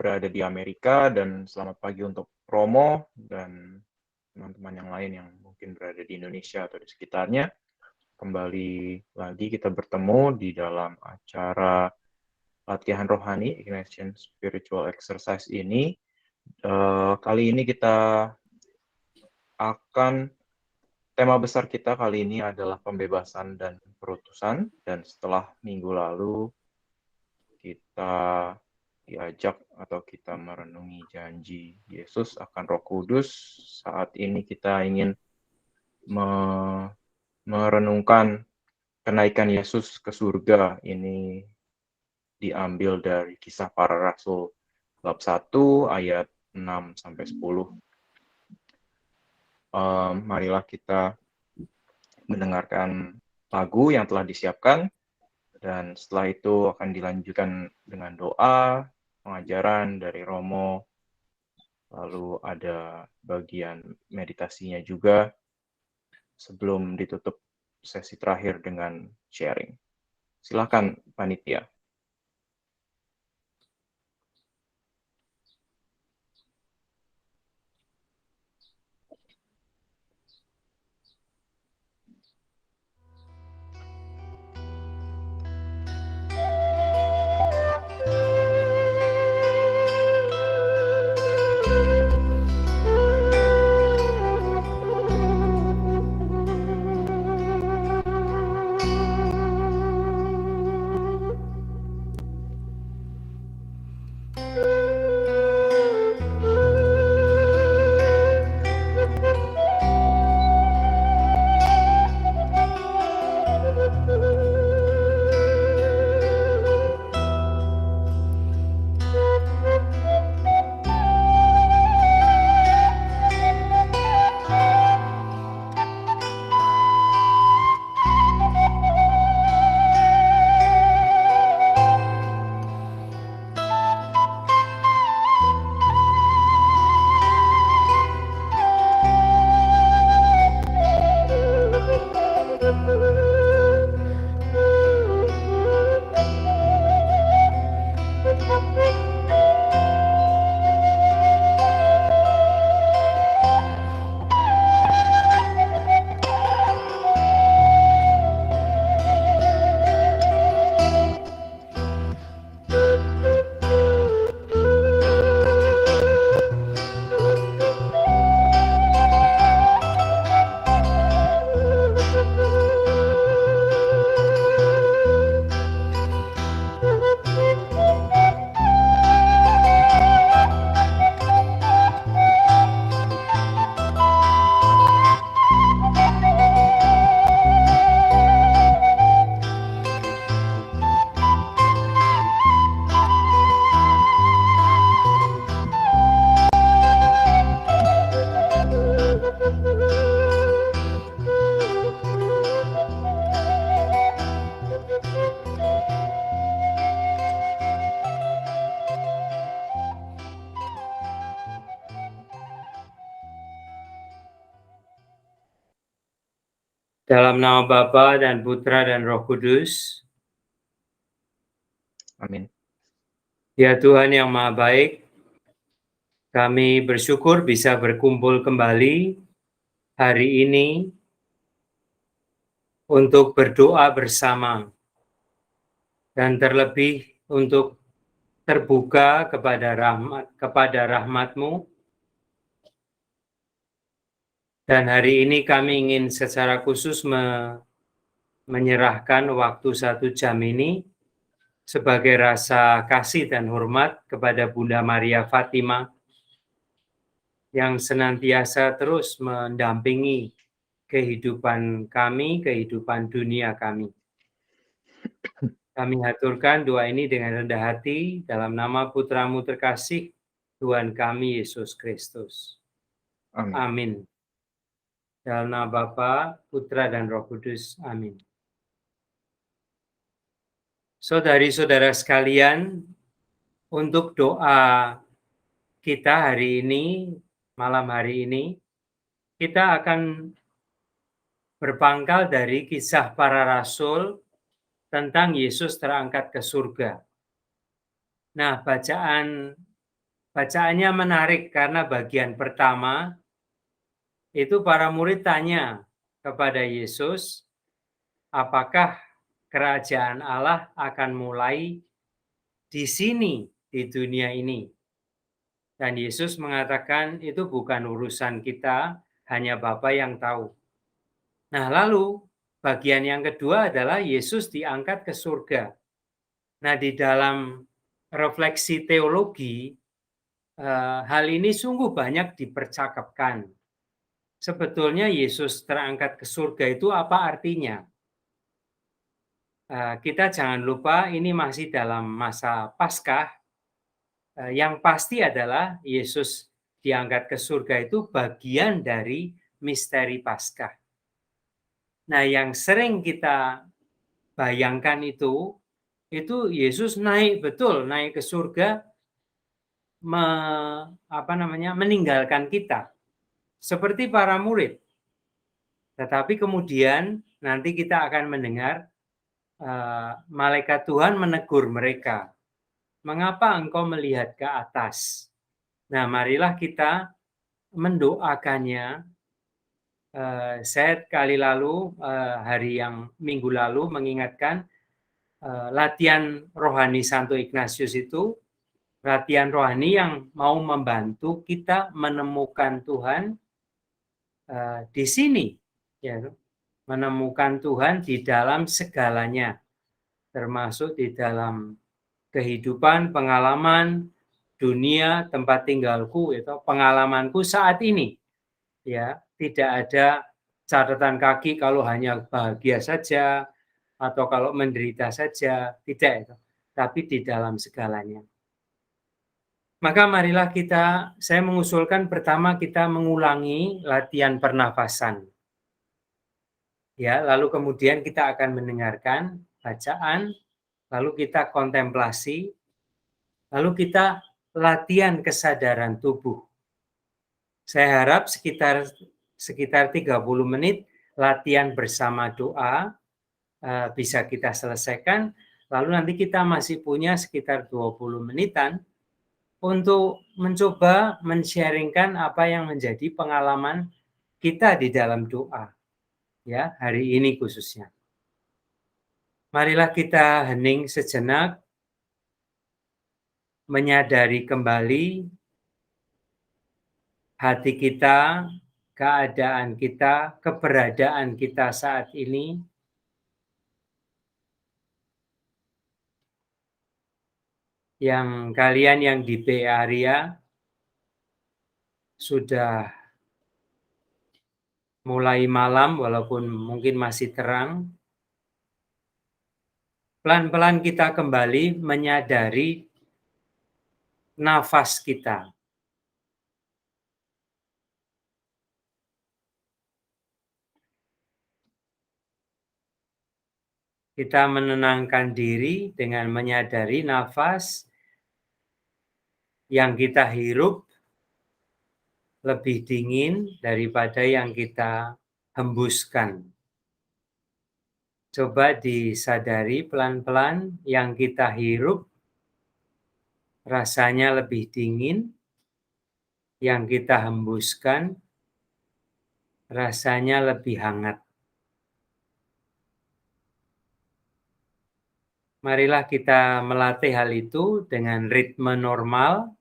berada di Amerika, dan selamat pagi untuk Romo dan teman-teman yang lain yang mungkin berada di Indonesia atau di sekitarnya. Kembali lagi kita bertemu di dalam acara latihan rohani, Ignition Spiritual Exercise ini. Kali ini kita tema besar kita kali ini adalah pembebasan dan perutusan, dan setelah minggu lalu kita diajak atau kita merenungi janji Yesus akan Roh Kudus. Saat ini kita ingin merenungkan kenaikan Yesus ke surga. Ini diambil dari Kisah Para Rasul bab 1 ayat 6 sampai 10. Marilah kita mendengarkan lagu yang telah disiapkan, dan setelah itu akan dilanjutkan dengan doa, pengajaran dari Romo, lalu ada bagian meditasinya juga sebelum ditutup sesi terakhir dengan sharing. Silakan panitia. Dalam nama Bapa dan Putra dan Roh Kudus. Amin. Ya Tuhan yang Maha Baik, kami bersyukur bisa berkumpul kembali hari ini untuk berdoa bersama, dan terlebih untuk terbuka kepada rahmat-Mu. Dan hari ini kami ingin secara khusus menyerahkan waktu 1 jam ini sebagai rasa kasih dan hormat kepada Bunda Maria Fatima yang senantiasa terus mendampingi kehidupan kami, kehidupan dunia kami. Kami haturkan doa ini dengan rendah hati dalam nama Putra-Mu terkasih, Tuhan kami Yesus Kristus. Amin. Amin. Dalam nama Bapa, Putra, dan Roh Kudus. Amin. Saudari-saudara sekalian, untuk doa kita hari ini, malam hari ini, kita akan berpangkal dari Kisah Para Rasul tentang Yesus terangkat ke surga. Nah, bacaan Bacaannya menarik karena bagian pertama itu para murid tanya kepada Yesus, apakah kerajaan Allah akan mulai di sini, di dunia ini? Dan Yesus mengatakan itu bukan urusan kita, hanya Bapa yang tahu. Nah, lalu bagian yang kedua adalah Yesus diangkat ke surga. Nah, di dalam refleksi teologi, hal ini sungguh banyak dipercakapkan. Sebetulnya Yesus terangkat ke surga itu apa artinya? Kita jangan lupa ini masih dalam masa Paskah. Yang pasti adalah Yesus diangkat ke surga itu bagian dari misteri Paskah. Nah, yang sering kita bayangkan itu Yesus naik betul, naik ke surga, meninggalkan kita seperti para murid. Tetapi kemudian nanti kita akan mendengar malaikat Tuhan menegur mereka. Mengapa engkau melihat ke atas? Nah, marilah kita mendoakannya. Saya hari yang minggu lalu mengingatkan latihan rohani Santo Ignatius itu latihan rohani yang mau membantu kita menemukan Tuhan di sini, ya, menemukan Tuhan di dalam segalanya, termasuk di dalam kehidupan, pengalaman, dunia, tempat tinggalku, itu pengalamanku saat ini, ya, tidak ada catatan kaki kalau hanya bahagia saja atau kalau menderita saja, tidak itu, tapi di dalam segalanya. Maka marilah saya mengusulkan pertama kita mengulangi latihan pernafasan. Ya, lalu kemudian kita akan mendengarkan bacaan, lalu kita kontemplasi, lalu kita latihan kesadaran tubuh. Saya harap sekitar 30 menit latihan bersama doa bisa kita selesaikan, lalu nanti kita masih punya sekitar 20 menitan untuk mencoba men-sharing-kan apa yang menjadi pengalaman kita di dalam doa, ya, hari ini khususnya. Marilah kita hening sejenak, menyadari kembali hati kita, keadaan kita, keberadaan kita saat ini. Yang kalian yang di Bay Area sudah mulai malam walaupun mungkin masih terang. Pelan-pelan kita kembali menyadari nafas kita. Kita menenangkan diri dengan menyadari nafas yang kita hirup lebih dingin daripada yang kita hembuskan. Coba disadari pelan-pelan yang kita hirup rasanya lebih dingin, yang kita hembuskan rasanya lebih hangat. Marilah kita melatih hal itu dengan ritme normal,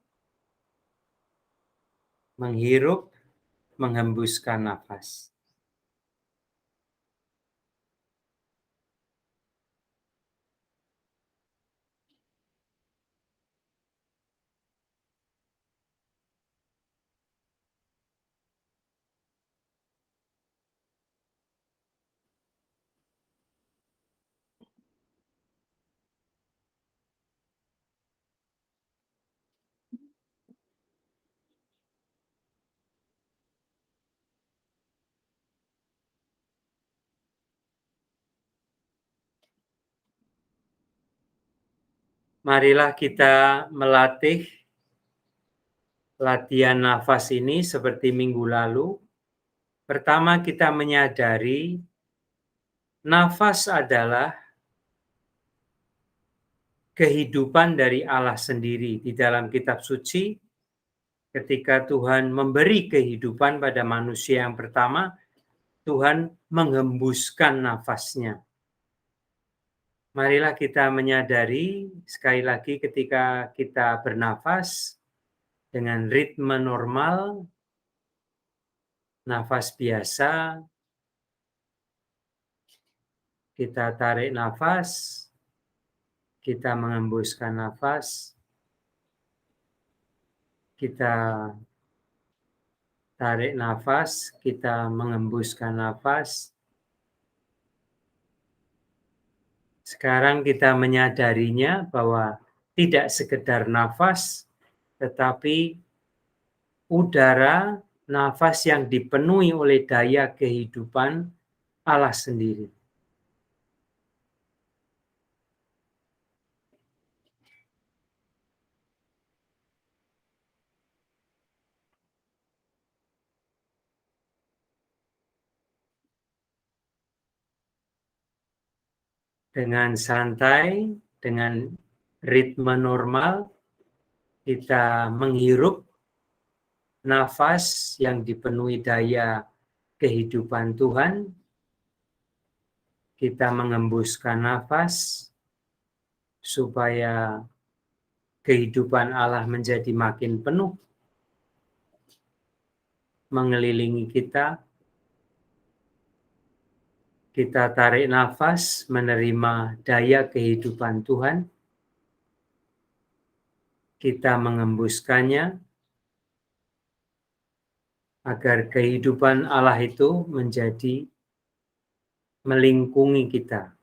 menghirup, menghembuskan nafas. Marilah kita melatih latihan nafas ini seperti minggu lalu. Pertama kita menyadari nafas adalah kehidupan dari Allah sendiri. Di dalam kitab suci Ketika Tuhan memberi kehidupan pada manusia yang pertama, Tuhan menghembuskan nafasnya. Marilah kita menyadari sekali lagi ketika kita bernafas dengan ritme normal, nafas biasa, kita tarik nafas, kita menghembuskan nafas, kita tarik nafas, kita menghembuskan nafas. Sekarang kita menyadarinya bahwa tidak sekedar nafas, tetapi udara, nafas yang dipenuhi oleh daya kehidupan Allah sendiri. Dengan santai, dengan ritme normal, kita menghirup nafas yang dipenuhi daya kehidupan Tuhan. Kita menghembuskan nafas supaya kehidupan Allah menjadi makin penuh, mengelilingi kita. Kita tarik nafas, menerima daya kehidupan Tuhan. Kita menghembuskannya, agar kehidupan Allah itu menjadi melingkungi kita.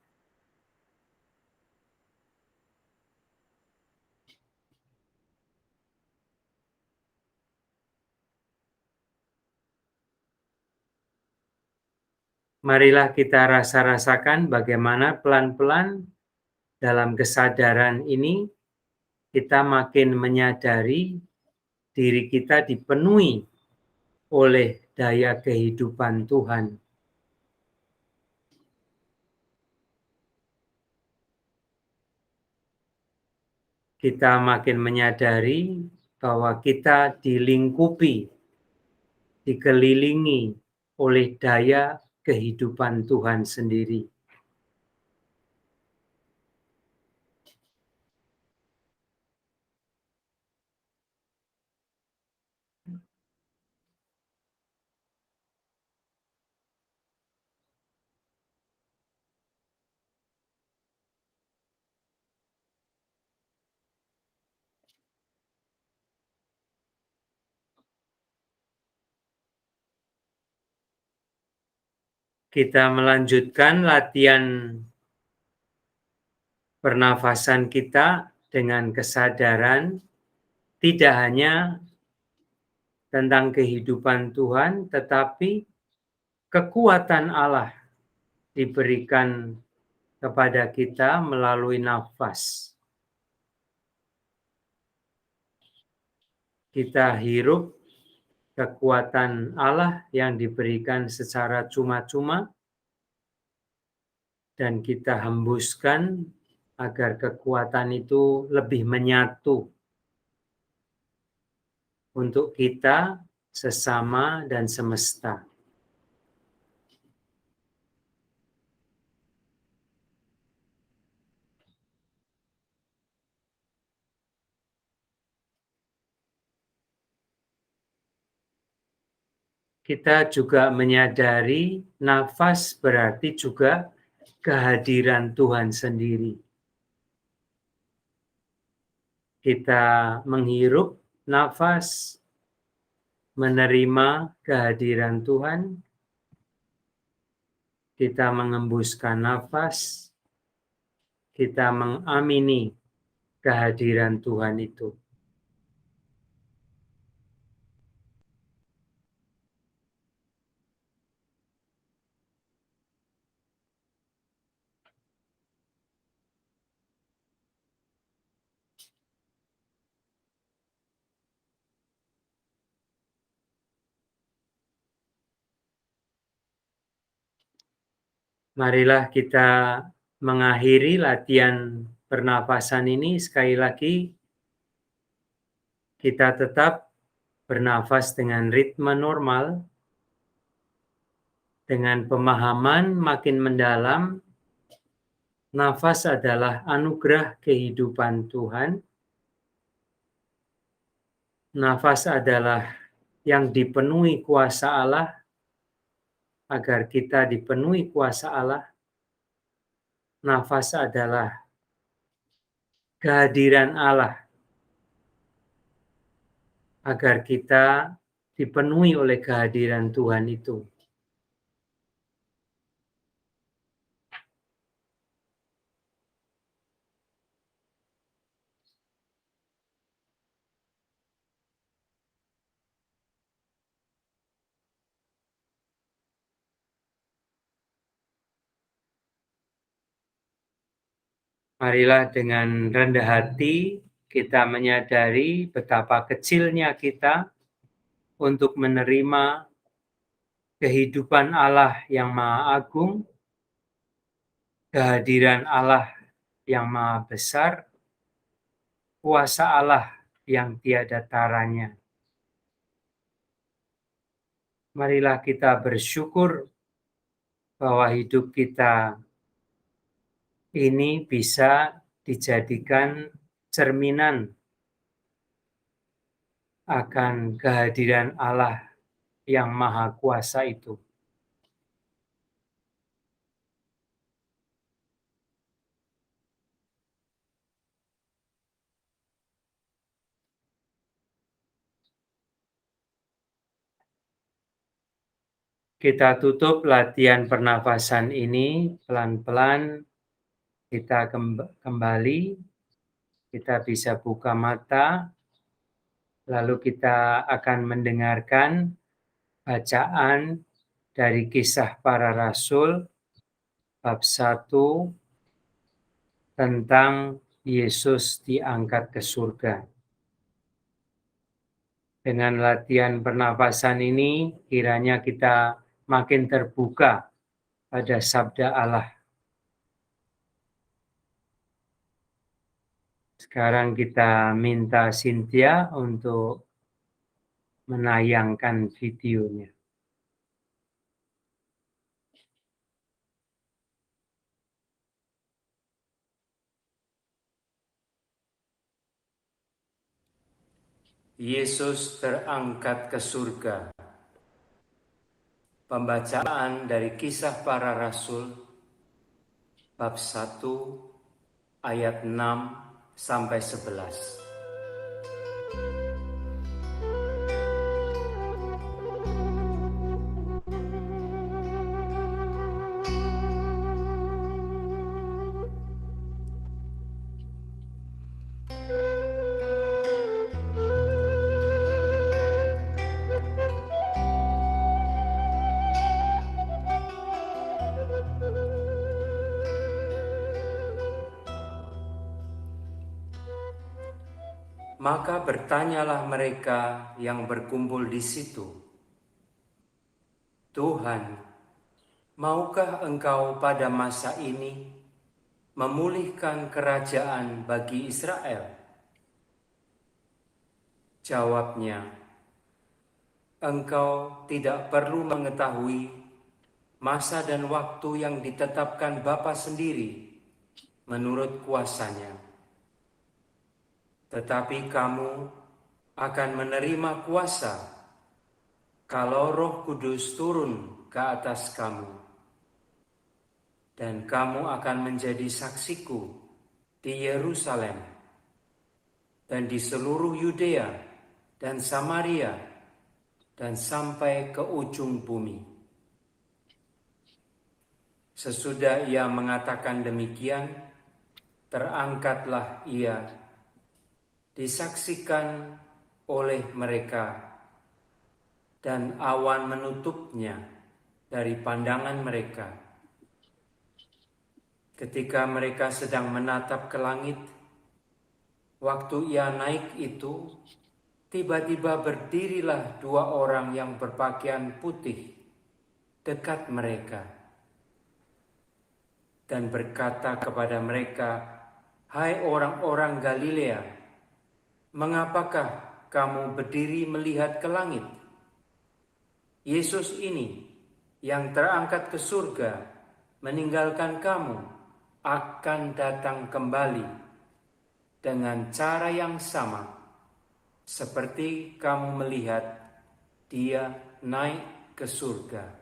Marilah kita rasakan bagaimana pelan-pelan dalam kesadaran ini kita makin menyadari diri kita dipenuhi oleh daya kehidupan Tuhan. Kita makin menyadari bahwa kita dilingkupi, dikelilingi oleh daya kehidupan Tuhan sendiri. Kita melanjutkan latihan pernafasan kita dengan kesadaran tidak hanya tentang kehidupan Tuhan, tetapi kekuatan Allah diberikan kepada kita melalui nafas. Kita hirup kekuatan Allah yang diberikan secara cuma-cuma, dan kita hembuskan agar kekuatan itu lebih menyatu untuk kita, sesama, dan semesta. Kita juga menyadari nafas berarti juga kehadiran Tuhan sendiri. Kita menghirup nafas, menerima kehadiran Tuhan. Kita mengembuskan nafas, kita mengamini kehadiran Tuhan itu. Marilah kita mengakhiri latihan pernafasan ini. Sekali lagi, kita tetap bernafas dengan ritme normal, dengan pemahaman makin mendalam, nafas adalah anugerah kehidupan Tuhan. Nafas adalah yang dipenuhi kuasa Allah, agar kita dipenuhi kuasa Allah. Nafas adalah kehadiran Allah, agar kita dipenuhi oleh kehadiran Tuhan itu. Marilah dengan rendah hati kita menyadari betapa kecilnya kita untuk menerima kehidupan Allah yang Maha Agung, kehadiran Allah yang Maha Besar, kuasa Allah yang tiada taranya. Marilah kita bersyukur bahwa hidup kita ini bisa dijadikan cerminan akan kehadiran Allah yang Maha Kuasa itu. Kita tutup latihan pernafasan ini pelan-pelan. Kita kembali, kita bisa buka mata, lalu kita akan mendengarkan bacaan dari Kisah Para Rasul bab 1 tentang Yesus diangkat ke surga. Dengan latihan pernafasan ini, kiranya kita makin terbuka pada sabda Allah. Sekarang kita minta Cynthia untuk menayangkan videonya. Yesus terangkat ke surga. Pembacaan dari Kisah Para Rasul bab 1 ayat 6 sampai 11. Maka bertanyalah mereka yang berkumpul di situ, "Tuhan, maukah Engkau pada masa ini memulihkan kerajaan bagi Israel?" Jawabnya, "Engkau tidak perlu mengetahui masa dan waktu yang ditetapkan Bapa sendiri menurut kuasanya. Tetapi kamu akan menerima kuasa kalau Roh Kudus turun ke atas kamu. Dan kamu akan menjadi saksiku di Yerusalem dan di seluruh Yudea dan Samaria dan sampai ke ujung bumi." Sesudah ia mengatakan demikian, terangkatlah ia, disaksikan oleh mereka, dan awan menutupnya dari pandangan mereka. Ketika mereka sedang menatap ke langit, waktu ia naik itu, tiba-tiba berdirilah 2 orang yang berpakaian putih dekat mereka dan berkata kepada mereka, "Hai orang-orang Galilea, mengapakah kamu berdiri melihat ke langit? Yesus ini yang terangkat ke surga meninggalkan kamu akan datang kembali dengan cara yang sama seperti kamu melihat Dia naik ke surga.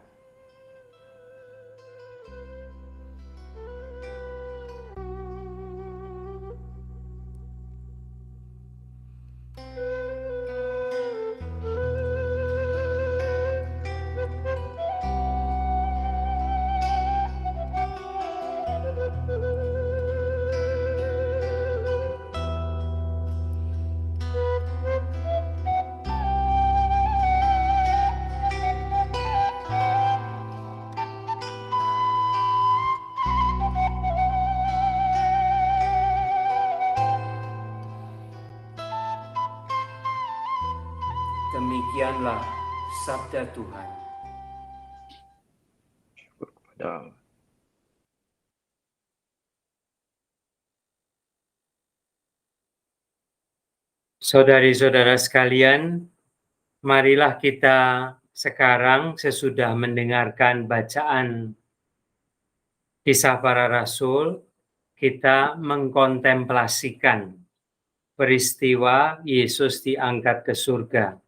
Demikianlah sabda Tuhan. Syukur kepada Allah. Saudari-saudara sekalian, marilah kita sekarang sesudah mendengarkan bacaan Kisah Para Rasul, kita mengkontemplasikan peristiwa Yesus diangkat ke surga.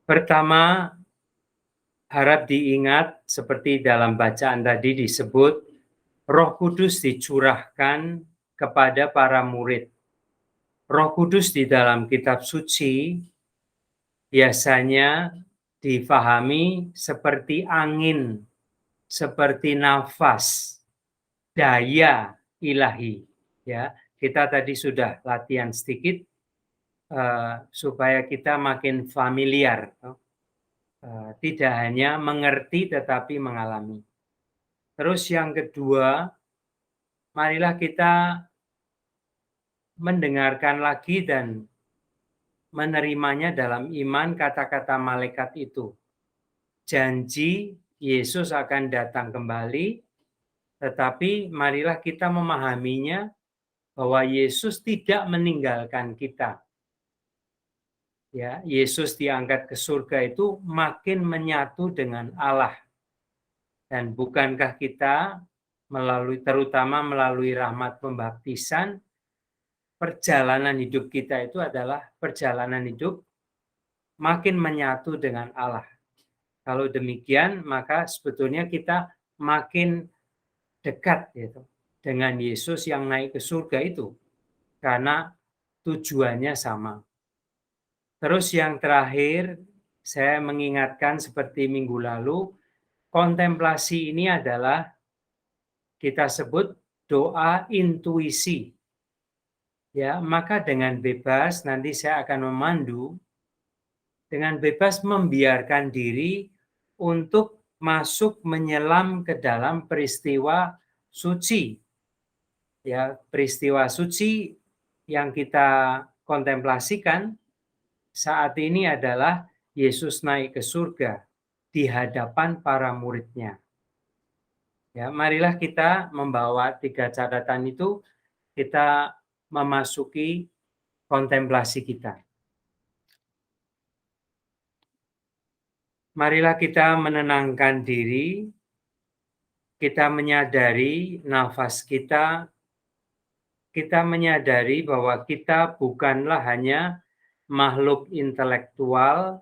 Pertama, harap diingat seperti dalam bacaan tadi disebut, Roh Kudus dicurahkan kepada para murid. Roh Kudus di dalam kitab suci biasanya difahami seperti angin, seperti nafas, daya ilahi. Ya, kita tadi sudah latihan sedikit supaya kita makin familiar, tidak hanya mengerti tetapi mengalami. Terus yang kedua, marilah kita mendengarkan lagi dan menerimanya dalam iman kata-kata malaikat itu. Janji Yesus akan datang kembali, tetapi marilah kita memahaminya bahwa Yesus tidak meninggalkan kita. Ya, Yesus diangkat ke surga itu makin menyatu dengan Allah. Dan bukankah kita terutama melalui rahmat pembaptisan, perjalanan hidup kita itu adalah perjalanan hidup makin menyatu dengan Allah. Kalau demikian, maka sebetulnya kita makin dekat gitu, dengan Yesus yang naik ke surga itu. Karena tujuannya sama. Terus yang terakhir, saya mengingatkan seperti minggu lalu, kontemplasi ini adalah kita sebut doa intuisi. Ya, maka dengan bebas nanti saya akan memandu, dengan bebas membiarkan diri untuk masuk menyelam ke dalam peristiwa suci. Ya, peristiwa suci yang kita kontemplasikan saat ini adalah Yesus naik ke surga di hadapan para muridnya. Ya, marilah kita membawa 3 catatan itu, kita memasuki kontemplasi kita. Marilah kita menenangkan diri, kita menyadari nafas kita menyadari bahwa kita bukanlah hanya makhluk intelektual,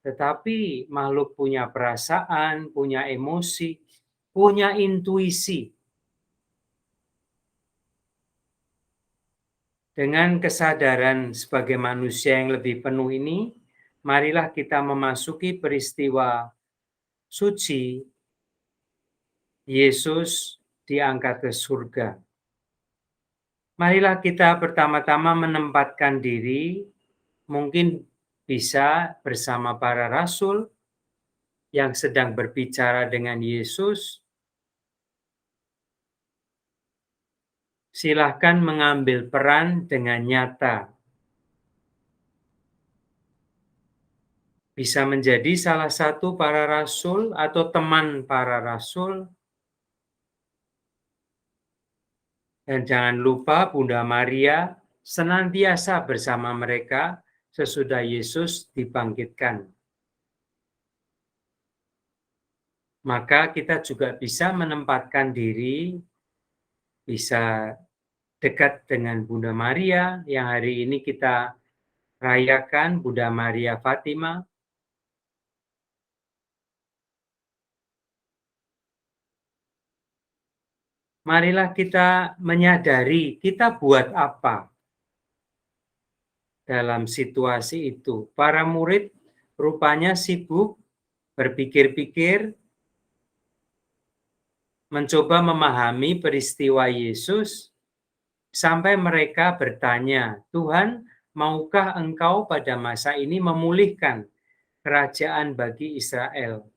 tetapi makhluk punya perasaan, punya emosi, punya intuisi. Dengan kesadaran sebagai manusia yang lebih penuh ini, marilah kita memasuki peristiwa suci Yesus diangkat ke surga. Marilah kita pertama-tama menempatkan diri, mungkin bisa bersama para rasul yang sedang berbicara dengan Yesus. Silahkan mengambil peran dengan nyata. Bisa menjadi salah satu para rasul atau teman para rasul. Dan jangan lupa Bunda Maria senantiasa bersama mereka sesudah Yesus dibangkitkan. Maka kita juga bisa menempatkan diri, bisa dekat dengan Bunda Maria yang hari ini kita rayakan, Bunda Maria Fatima. Marilah kita menyadari kita buat apa dalam situasi itu. Para murid rupanya sibuk berpikir-pikir, mencoba memahami peristiwa Yesus, sampai mereka bertanya, "Tuhan, maukah Engkau pada masa ini memulihkan kerajaan bagi Israel?"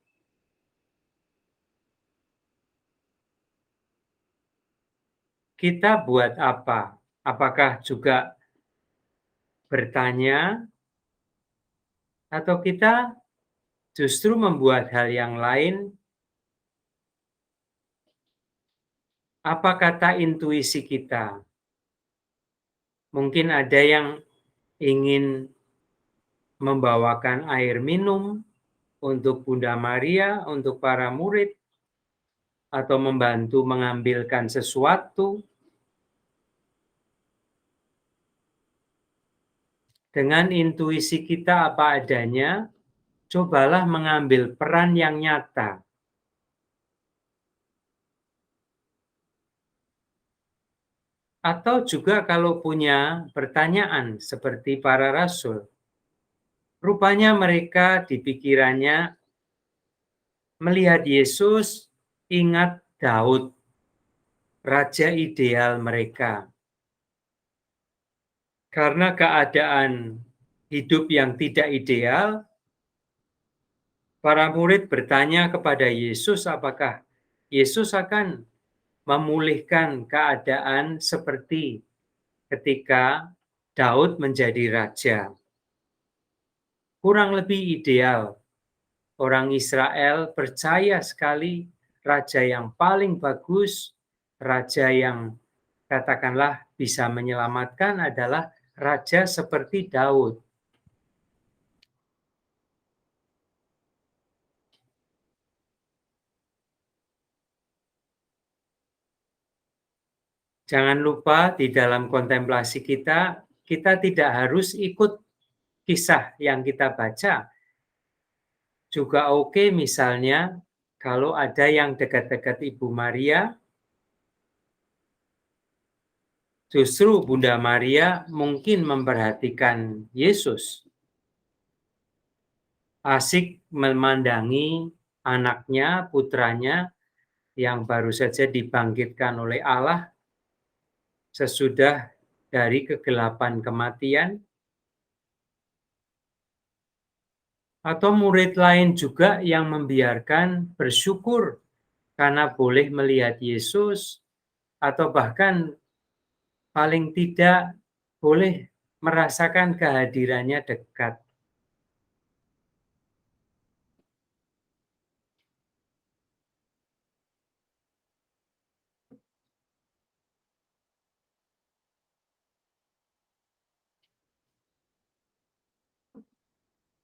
Kita buat apa? Apakah juga bertanya, atau kita justru membuat hal yang lain? Apa kata intuisi kita? Mungkin ada yang ingin membawakan air minum untuk Bunda Maria, untuk para murid, atau membantu mengambilkan sesuatu. Dengan intuisi kita apa adanya, cobalah mengambil peran yang nyata. Atau juga kalau punya pertanyaan seperti para rasul, rupanya mereka di pikirannya melihat Yesus, ingat Daud, raja ideal mereka. Karena keadaan hidup yang tidak ideal, para murid bertanya kepada Yesus apakah Yesus akan memulihkan keadaan seperti ketika Daud menjadi raja. Kurang lebih ideal. Orang Israel percaya sekali raja yang paling bagus, raja yang katakanlah bisa menyelamatkan adalah raja seperti Daud. Jangan lupa di dalam kontemplasi kita, kita tidak harus ikut kisah yang kita baca. Juga oke misalnya kalau ada yang dekat-dekat Ibu Maria, justru Bunda Maria mungkin memperhatikan Yesus. Asik memandangi anaknya, putranya yang baru saja dibangkitkan oleh Allah sesudah dari kegelapan kematian. Atau murid lain juga yang membiarkan bersyukur karena boleh melihat Yesus, atau bahkan paling tidak boleh merasakan kehadirannya dekat.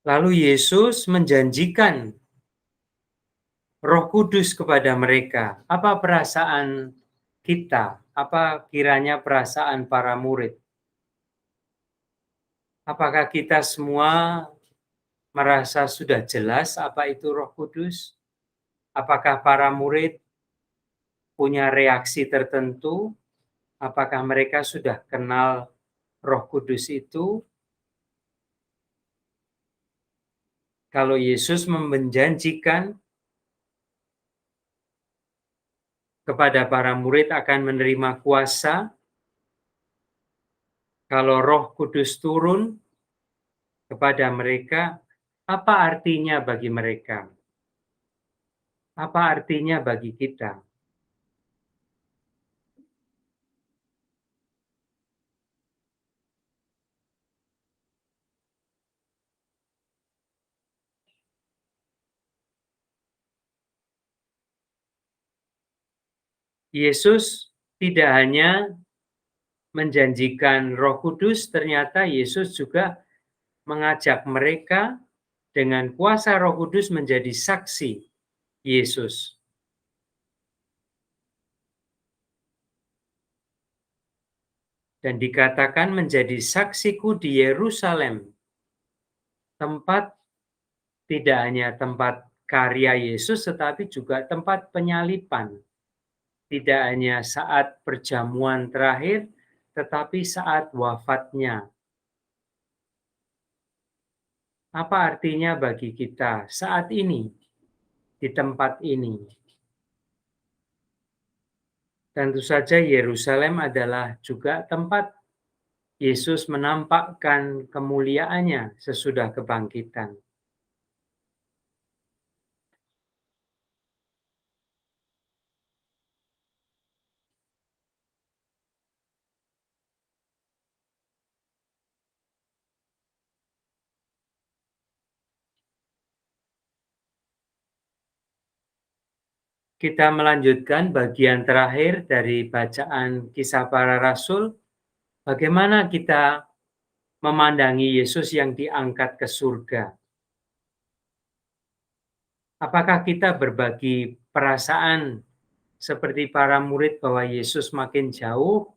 Lalu Yesus menjanjikan Roh Kudus kepada mereka. Apa perasaan kita? Apa kiranya perasaan para murid? Apakah kita semua merasa sudah jelas apa itu Roh Kudus? Apakah para murid punya reaksi tertentu? Apakah mereka sudah kenal Roh Kudus itu? Kalau Yesus menjanjikan kepada para murid akan menerima kuasa, kalau Roh Kudus turun kepada mereka, apa artinya bagi mereka? Apa artinya bagi kita? Yesus tidak hanya menjanjikan Roh Kudus, ternyata Yesus juga mengajak mereka dengan kuasa Roh Kudus menjadi saksi Yesus. Dan dikatakan menjadi saksiku di Yerusalem, tempat tidak hanya tempat karya Yesus, tetapi juga tempat penyalipan. Tidak hanya saat perjamuan terakhir, tetapi saat wafatnya. Apa artinya bagi kita saat ini, di tempat ini? Tentu saja Yerusalem adalah juga tempat Yesus menampakkan kemuliaannya sesudah kebangkitan. Kita melanjutkan bagian terakhir dari bacaan Kisah Para Rasul. Bagaimana kita memandangi Yesus yang diangkat ke surga? Apakah kita berbagi perasaan seperti para murid bahwa Yesus makin jauh,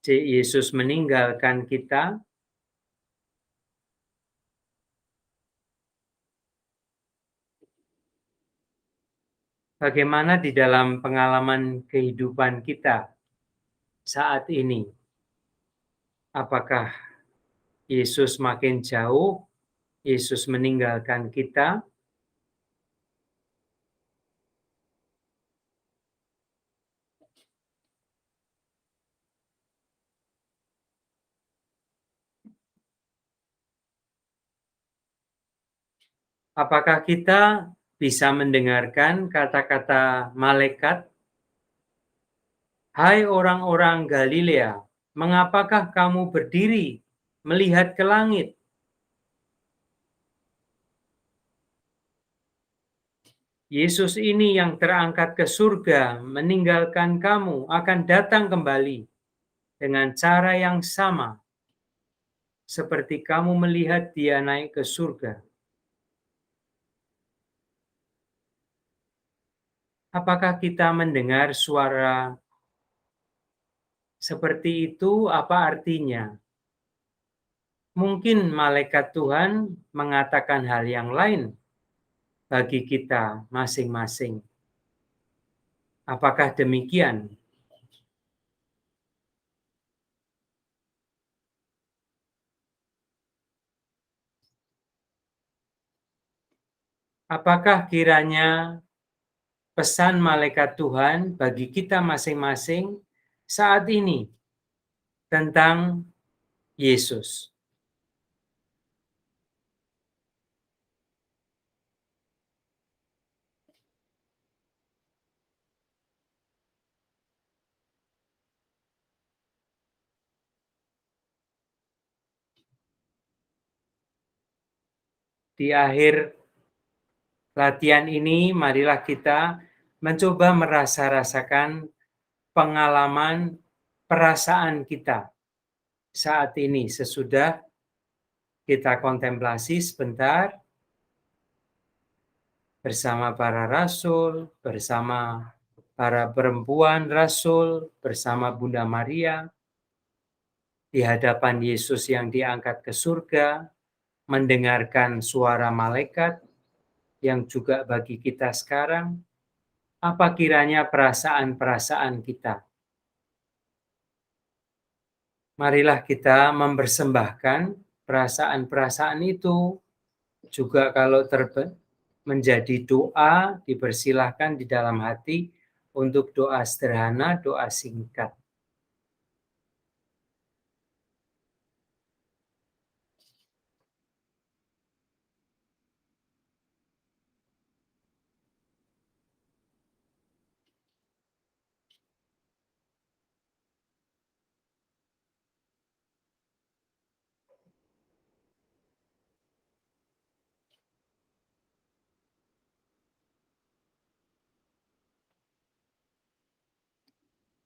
Yesus meninggalkan kita? Bagaimana di dalam pengalaman kehidupan kita saat ini? Apakah Yesus makin jauh, Yesus meninggalkan kita? Apakah kita bisa mendengarkan kata-kata malaikat, "Hai orang-orang Galilea, mengapakah kamu berdiri melihat ke langit? Yesus ini yang terangkat ke surga, meninggalkan kamu, akan datang kembali dengan cara yang sama, seperti kamu melihat dia naik ke surga." Apakah kita mendengar suara seperti itu? Apa artinya? Mungkin malaikat Tuhan mengatakan hal yang lain bagi kita masing-masing. Apakah demikian? Apakah kiranya pesan malaikat Tuhan bagi kita masing-masing saat ini tentang Yesus? Di akhir latihan ini, marilah kita mencoba merasa-rasakan pengalaman perasaan kita saat ini sesudah kita kontemplasi sebentar bersama para rasul, bersama para perempuan rasul, bersama Bunda Maria, di hadapan Yesus yang diangkat ke surga, mendengarkan suara malaikat yang juga bagi kita sekarang, apa kiranya perasaan-perasaan kita? Marilah kita mempersembahkan perasaan-perasaan itu, juga kalau menjadi doa, dipersilahkan di dalam hati untuk doa sederhana, doa singkat.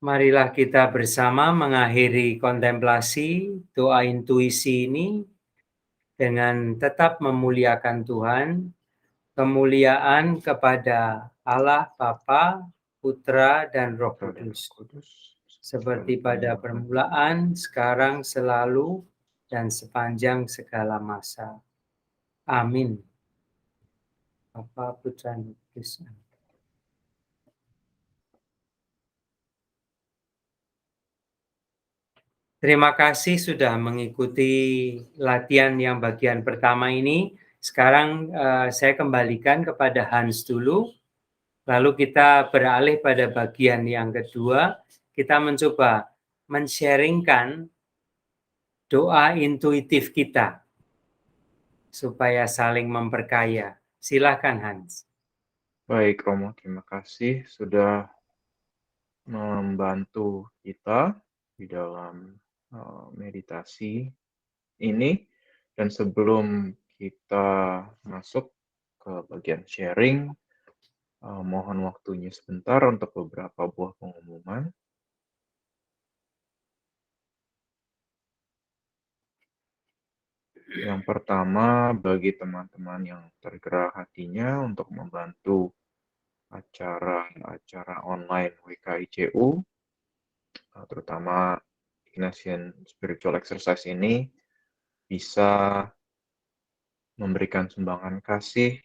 Marilah kita bersama mengakhiri kontemplasi doa intuisi ini dengan tetap memuliakan Tuhan, kemuliaan kepada Allah Bapa, Putra, dan Roh Putra dan Roh Kudus, Kudus, seperti pada permulaan. permulaan, sekarang, selalu, dan sepanjang segala masa. Amin. Bapa, Putra, dan Roh Kudus. Terima kasih sudah mengikuti latihan yang bagian pertama ini. Sekarang saya kembalikan kepada Hans dulu, lalu kita beralih pada bagian yang kedua. Kita mencoba men-sharingkan doa intuitif kita supaya saling memperkaya. Silakan Hans. Baik, Romo, terima kasih sudah membantu kita di dalam meditasi ini. Dan sebelum kita masuk ke bagian sharing, mohon waktunya sebentar untuk beberapa buah pengumuman. Yang pertama, bagi teman-teman yang tergerak hatinya untuk membantu acara-acara online WKICU, terutama Ignatian Spiritual Exercise ini, bisa memberikan sumbangan kasih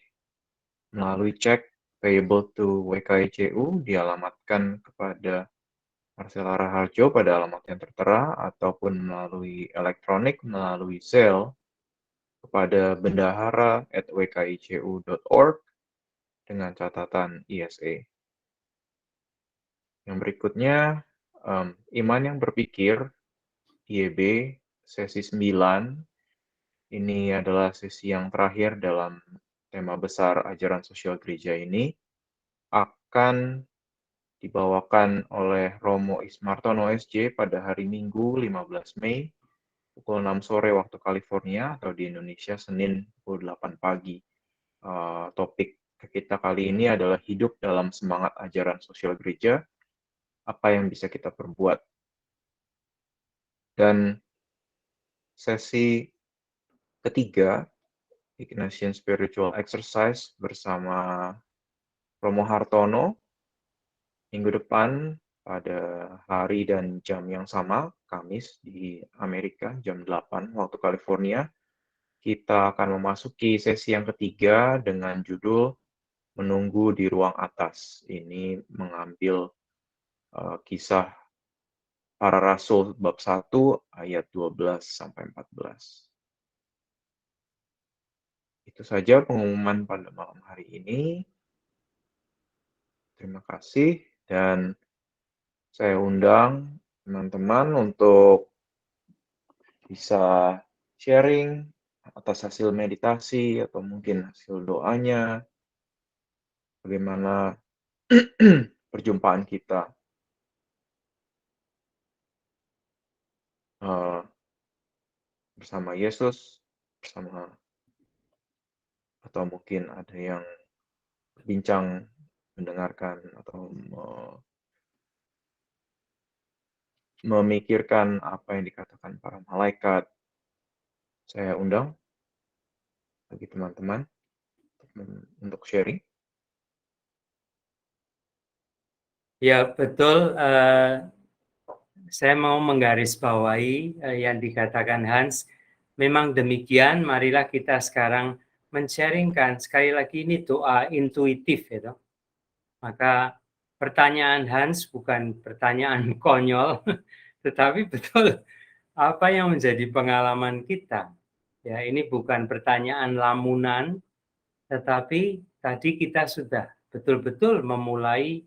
melalui cek payable to WKICU dialamatkan kepada Marcella Raharjo pada alamat yang tertera ataupun melalui elektronik melalui Zelle kepada bendahara@wkicu.org dengan catatan ISA. Yang berikutnya, Iman yang Berpikir, IEB, sesi 9. Ini adalah sesi yang terakhir dalam tema besar ajaran sosial gereja ini. Akan dibawakan oleh Romo Ismartono SJ pada hari Minggu 15 Mei pukul 6 sore waktu California atau di Indonesia Senin pukul 8 pagi. Topik kita kali ini adalah hidup dalam semangat ajaran sosial gereja, apa yang bisa kita perbuat. Dan sesi ketiga, Ignatian Spiritual Exercise bersama Romo Hartono, minggu depan pada hari dan jam yang sama, Kamis di Amerika, jam 8 waktu California. Kita akan memasuki sesi yang ketiga dengan judul Menunggu di Ruang Atas. Ini mengambil kisah para rasul bab 1 ayat 12 sampai 14. Itu saja pengumuman pada malam hari ini. Terima kasih dan saya undang teman-teman untuk bisa sharing atas hasil meditasi atau mungkin hasil doanya, bagaimana perjumpaan kita bersama Yesus, bersama atau mungkin ada yang berbincang, mendengarkan atau memikirkan apa yang dikatakan para malaikat. Saya undang bagi teman-teman untuk sharing. Ya, betul. Saya mau menggarisbawahi yang dikatakan Hans. Memang demikian, marilah kita sekarang men-sharingkan. Sekali lagi ini doa intuitif, ya. Maka pertanyaan Hans bukan pertanyaan konyol, tetapi betul apa yang menjadi pengalaman kita. Ya, ini bukan pertanyaan lamunan, tetapi tadi kita sudah betul-betul memulai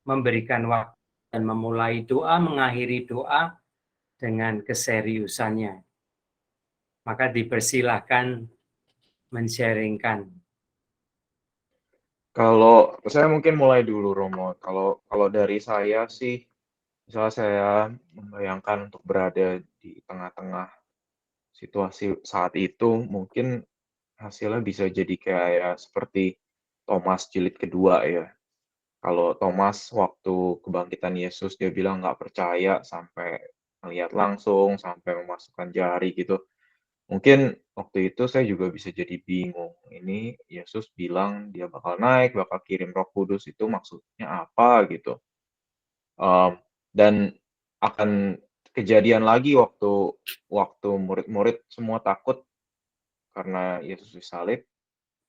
memberikan waktu dan memulai doa, mengakhiri doa dengan keseriusannya. Maka dipersilahkan men-sharingkan. Kalau saya mungkin mulai dulu, Romo. Kalau dari saya sih, misalnya saya membayangkan untuk berada di tengah-tengah situasi saat itu, mungkin hasilnya bisa jadi kayak seperti Thomas jilid kedua ya. Kalau Thomas waktu kebangkitan Yesus dia bilang nggak percaya sampai melihat langsung, sampai memasukkan jari gitu. Mungkin waktu itu saya juga bisa jadi bingung. Ini Yesus bilang dia bakal naik, bakal kirim Roh Kudus itu maksudnya apa gitu. Dan akan kejadian lagi waktu murid-murid semua takut karena Yesus disalib,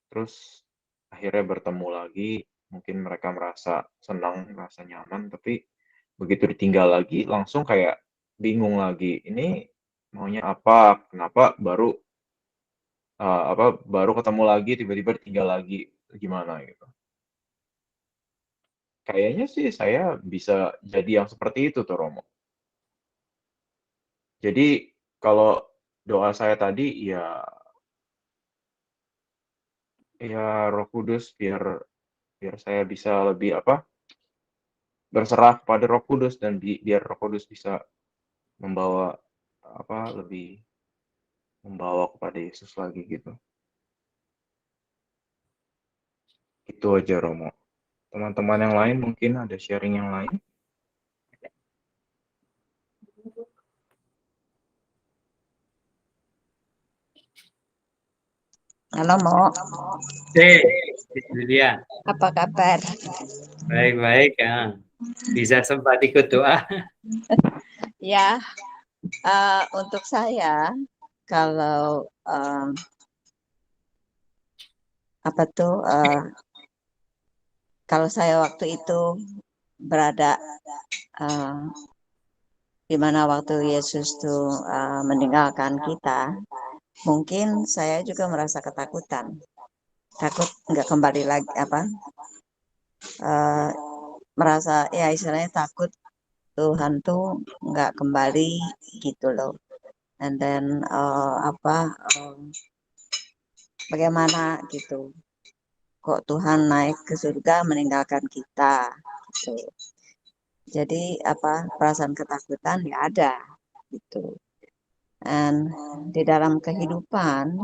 terus akhirnya bertemu lagi, mungkin mereka merasa senang, merasa nyaman, tapi begitu ditinggal lagi langsung kayak bingung lagi, ini maunya apa? Kenapa baru ketemu lagi tiba-tiba ditinggal lagi, gimana gitu. Kayaknya sih saya bisa jadi yang seperti itu tuh, Romo. Jadi kalau doa saya tadi ya Roh Kudus biar biar saya bisa lebih berserah kepada Roh Kudus dan biar Roh Kudus bisa membawa lebih membawa kepada Yesus lagi gitu. Itu aja Romo. Teman-teman yang lain mungkin ada sharing yang lain? Halo Mo. Julia. Apa kabar? Baik-baik ya. Bisa sempat ikut doa. Ya, untuk saya kalau kalau saya waktu itu berada di mana waktu Yesus tuh meninggalkan kita, mungkin saya juga merasa ketakutan, takut nggak kembali lagi merasa ya istilahnya takut Tuhan tuh nggak kembali gitu loh. And then bagaimana gitu? Kok Tuhan naik ke surga meninggalkan kita? Gitu. Jadi perasaan ketakutan ya ada gitu. Dan di dalam kehidupan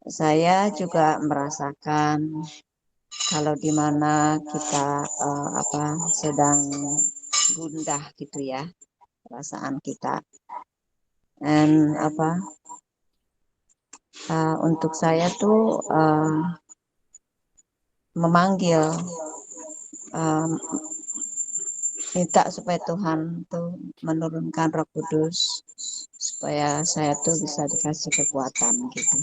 saya juga merasakan kalau di mana kita sedang gundah gitu ya perasaan kita. Dan untuk saya tuh memanggil minta supaya Tuhan tuh menurunkan Roh Kudus supaya saya tuh bisa dikasih kekuatan gitu.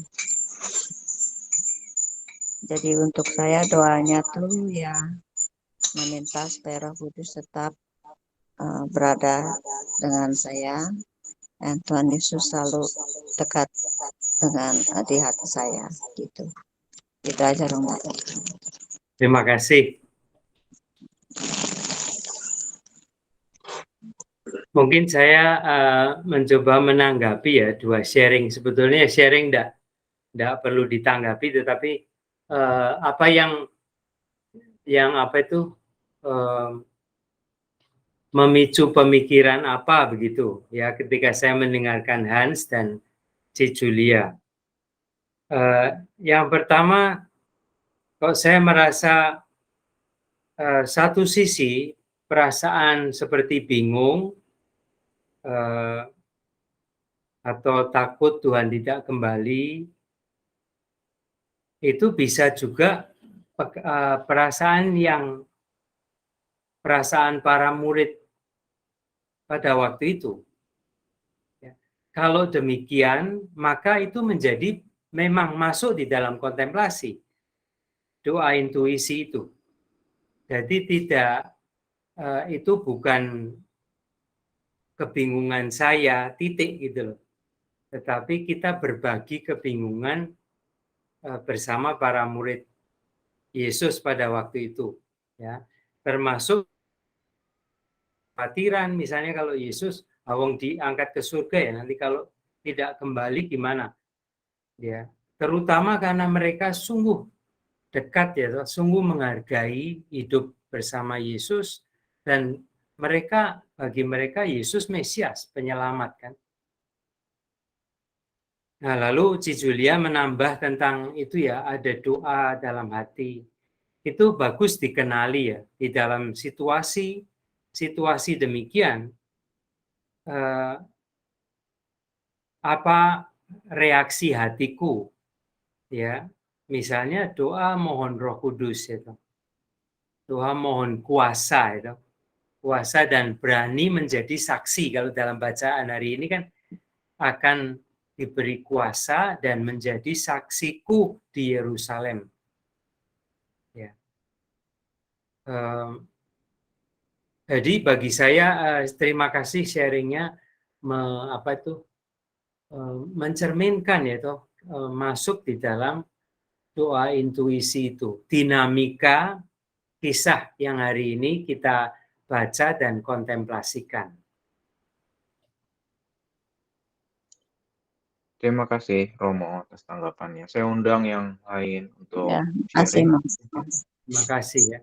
Jadi untuk saya doanya tuh ya meminta supaya Roh Kudus tetap berada dengan saya dan Tuhan Yesus selalu dekat dengan di hati saya gitu. Itu aja Romo. Terima kasih. Mungkin saya mencoba menanggapi ya dua sharing. Sebetulnya sharing enggak perlu ditanggapi, tetapi apa yang memicu pemikiran apa begitu ya ketika saya mendengarkan Hans dan Ci Julia. Yang pertama, kok saya merasa satu sisi perasaan seperti bingung atau takut Tuhan tidak kembali, itu bisa juga perasaan para murid pada waktu itu. Ya. Kalau demikian, maka itu menjadi memang masuk di dalam kontemplasi, doa intuisi itu. Jadi tidak, itu bukan kebingungan saya, titik gitu loh. Tetapi kita berbagi kebingungan bersama para murid Yesus pada waktu itu, ya, termasuk khawatiran misalnya kalau Yesus awong diangkat ke surga ya nanti kalau tidak kembali gimana, ya, terutama karena mereka sungguh dekat ya, sungguh menghargai hidup bersama Yesus dan bagi mereka Yesus Mesias, penyelamat kan. Nah, lalu Ci Julia menambah tentang itu ya, ada doa dalam hati. itu bagus dikenali ya. Di dalam situasi demikian, apa reaksi hatiku, ya. Misalnya doa mohon Roh Kudus itu. Doa mohon kuasa itu. Kuasa dan berani menjadi saksi. Kalau dalam bacaan hari ini kan akan diberi kuasa dan menjadi saksiku di Yerusalem. Ya. Jadi bagi saya terima kasih sharingnya mencerminkan yaitu masuk di dalam doa intuisi itu, dinamika kisah yang hari ini kita baca dan kontemplasikan. Terima kasih Romo atas tanggapannya. Saya undang yang lain untuk Ya, kasih sharing. Mas. Terima kasih ya.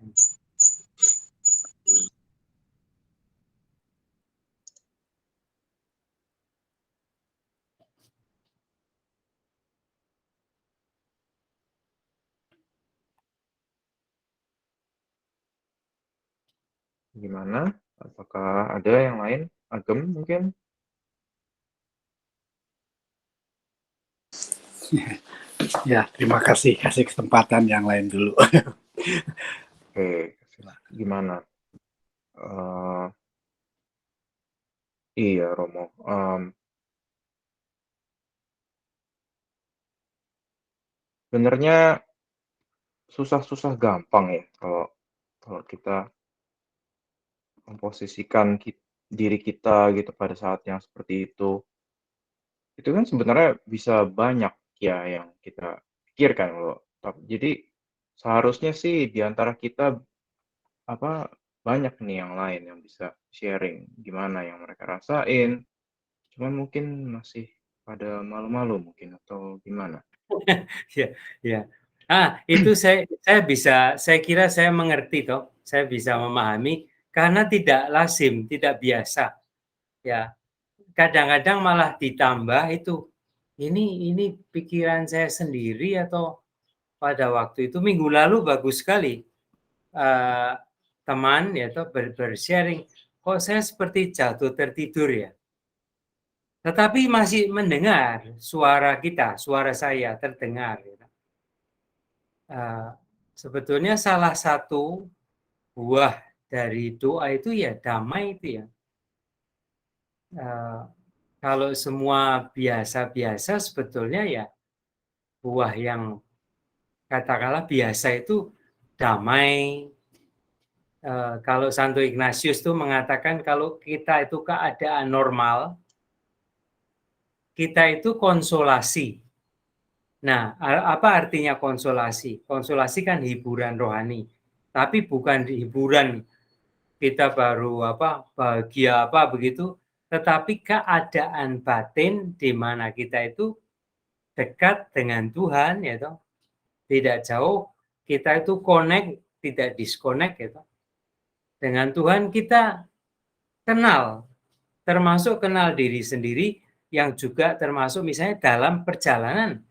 Gimana? Apakah ada yang lain? Agem mungkin? Ya, terima kasih. Kasih kesempatan yang lain dulu. Oke, gimana? Iya, Romo. Sebenarnya susah-susah gampang ya kalau kita memposisikan diri kita gitu pada saat yang seperti itu. Itu kan sebenarnya bisa banyak ya yang kita pikirkan loh. Jadi seharusnya sih di antara kita banyak nih yang lain yang bisa sharing gimana yang mereka rasain. Cuman mungkin masih pada malu-malu mungkin atau gimana? Ya, ya. Itu saya kira saya mengerti toh, saya bisa memahami karena tidak lazim, tidak biasa. Ya, kadang-kadang malah ditambah itu. Ini pikiran saya sendiri atau pada waktu itu minggu lalu bagus sekali teman ya toh bersharing. Kok saya seperti jatuh tertidur ya. Tetapi masih mendengar suara kita, suara saya terdengar. Sebetulnya salah satu buah dari doa itu ya damai itu ya. Kalau semua biasa-biasa sebetulnya ya buah yang katakanlah biasa itu damai. Kalau Santo Ignatius itu mengatakan kalau kita itu keadaan normal, kita itu konsolasi. Nah, apa artinya konsolasi? Konsolasi kan hiburan rohani, tapi bukan hiburan kita baru bahagia begitu, tetapi keadaan batin di mana kita itu dekat dengan Tuhan, ya toh, tidak jauh, kita itu connect, tidak disconnect, ya toh. Dengan Tuhan kita kenal, termasuk kenal diri sendiri, yang juga termasuk misalnya dalam perjalanan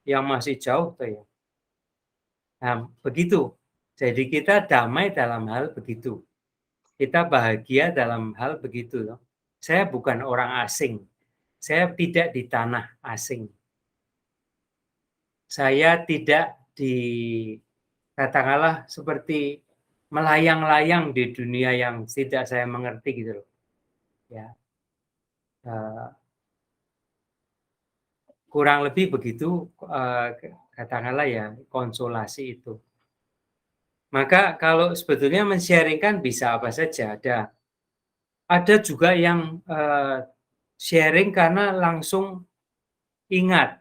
yang masih jauh tuh ya. Nah, begitu. Jadi kita damai dalam hal begitu. Kita bahagia dalam hal begitu loh. Saya bukan orang asing. Saya tidak di tanah asing. Saya tidak katakanlah seperti melayang-layang di dunia yang tidak saya mengerti gitu loh. Ya. Kurang lebih begitu katakanlah ya konsolasi itu. Maka kalau sebetulnya men-sharingkan bisa apa saja. Ada juga yang sharing karena langsung ingat.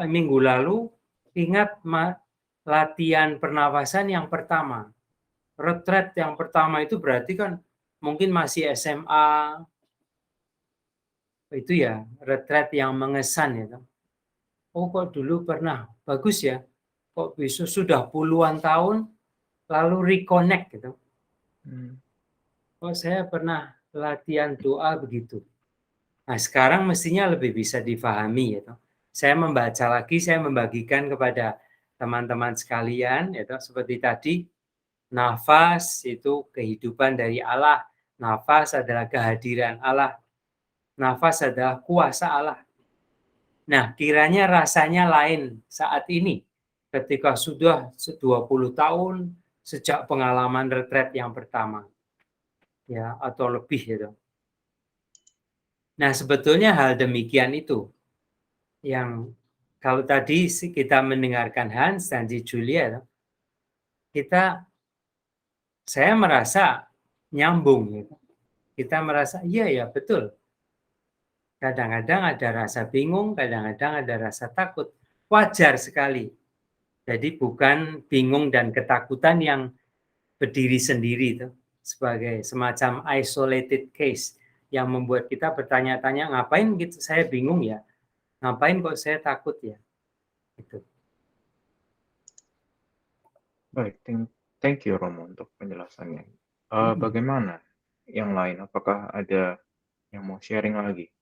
Minggu lalu ingat latihan pernafasan yang pertama. Retret yang pertama itu berarti kan mungkin masih SMA. Itu ya, retret yang mengesan ya. Oh kok dulu pernah, bagus ya. Kok bisa sudah puluhan tahun lalu reconnect gitu. Oh saya pernah latihan doa begitu. Nah sekarang mestinya lebih bisa difahami ya. Saya membaca lagi, saya membagikan kepada teman-teman sekalian ya, seperti tadi Nafas itu kehidupan dari Allah. Nafas adalah kehadiran Allah. Nafas adalah kuasa Allah. Nah, kiranya rasanya lain saat ini ketika sudah 20 tahun sejak pengalaman retret yang pertama. Ya, atau lebih gitu. Nah, sebetulnya hal demikian itu yang kalau tadi kita mendengarkan Hans dan Julia, saya merasa nyambung gitu. Kita merasa iya ya betul. Kadang-kadang ada rasa bingung, kadang-kadang ada rasa takut. Wajar sekali. Jadi bukan bingung dan ketakutan yang berdiri sendiri itu sebagai semacam isolated case yang membuat kita bertanya-tanya ngapain gitu saya bingung ya, ngapain kok saya takut ya. Itu. Baik, thank you Romo untuk penjelasannya. Bagaimana yang lain? Apakah ada yang mau sharing lagi?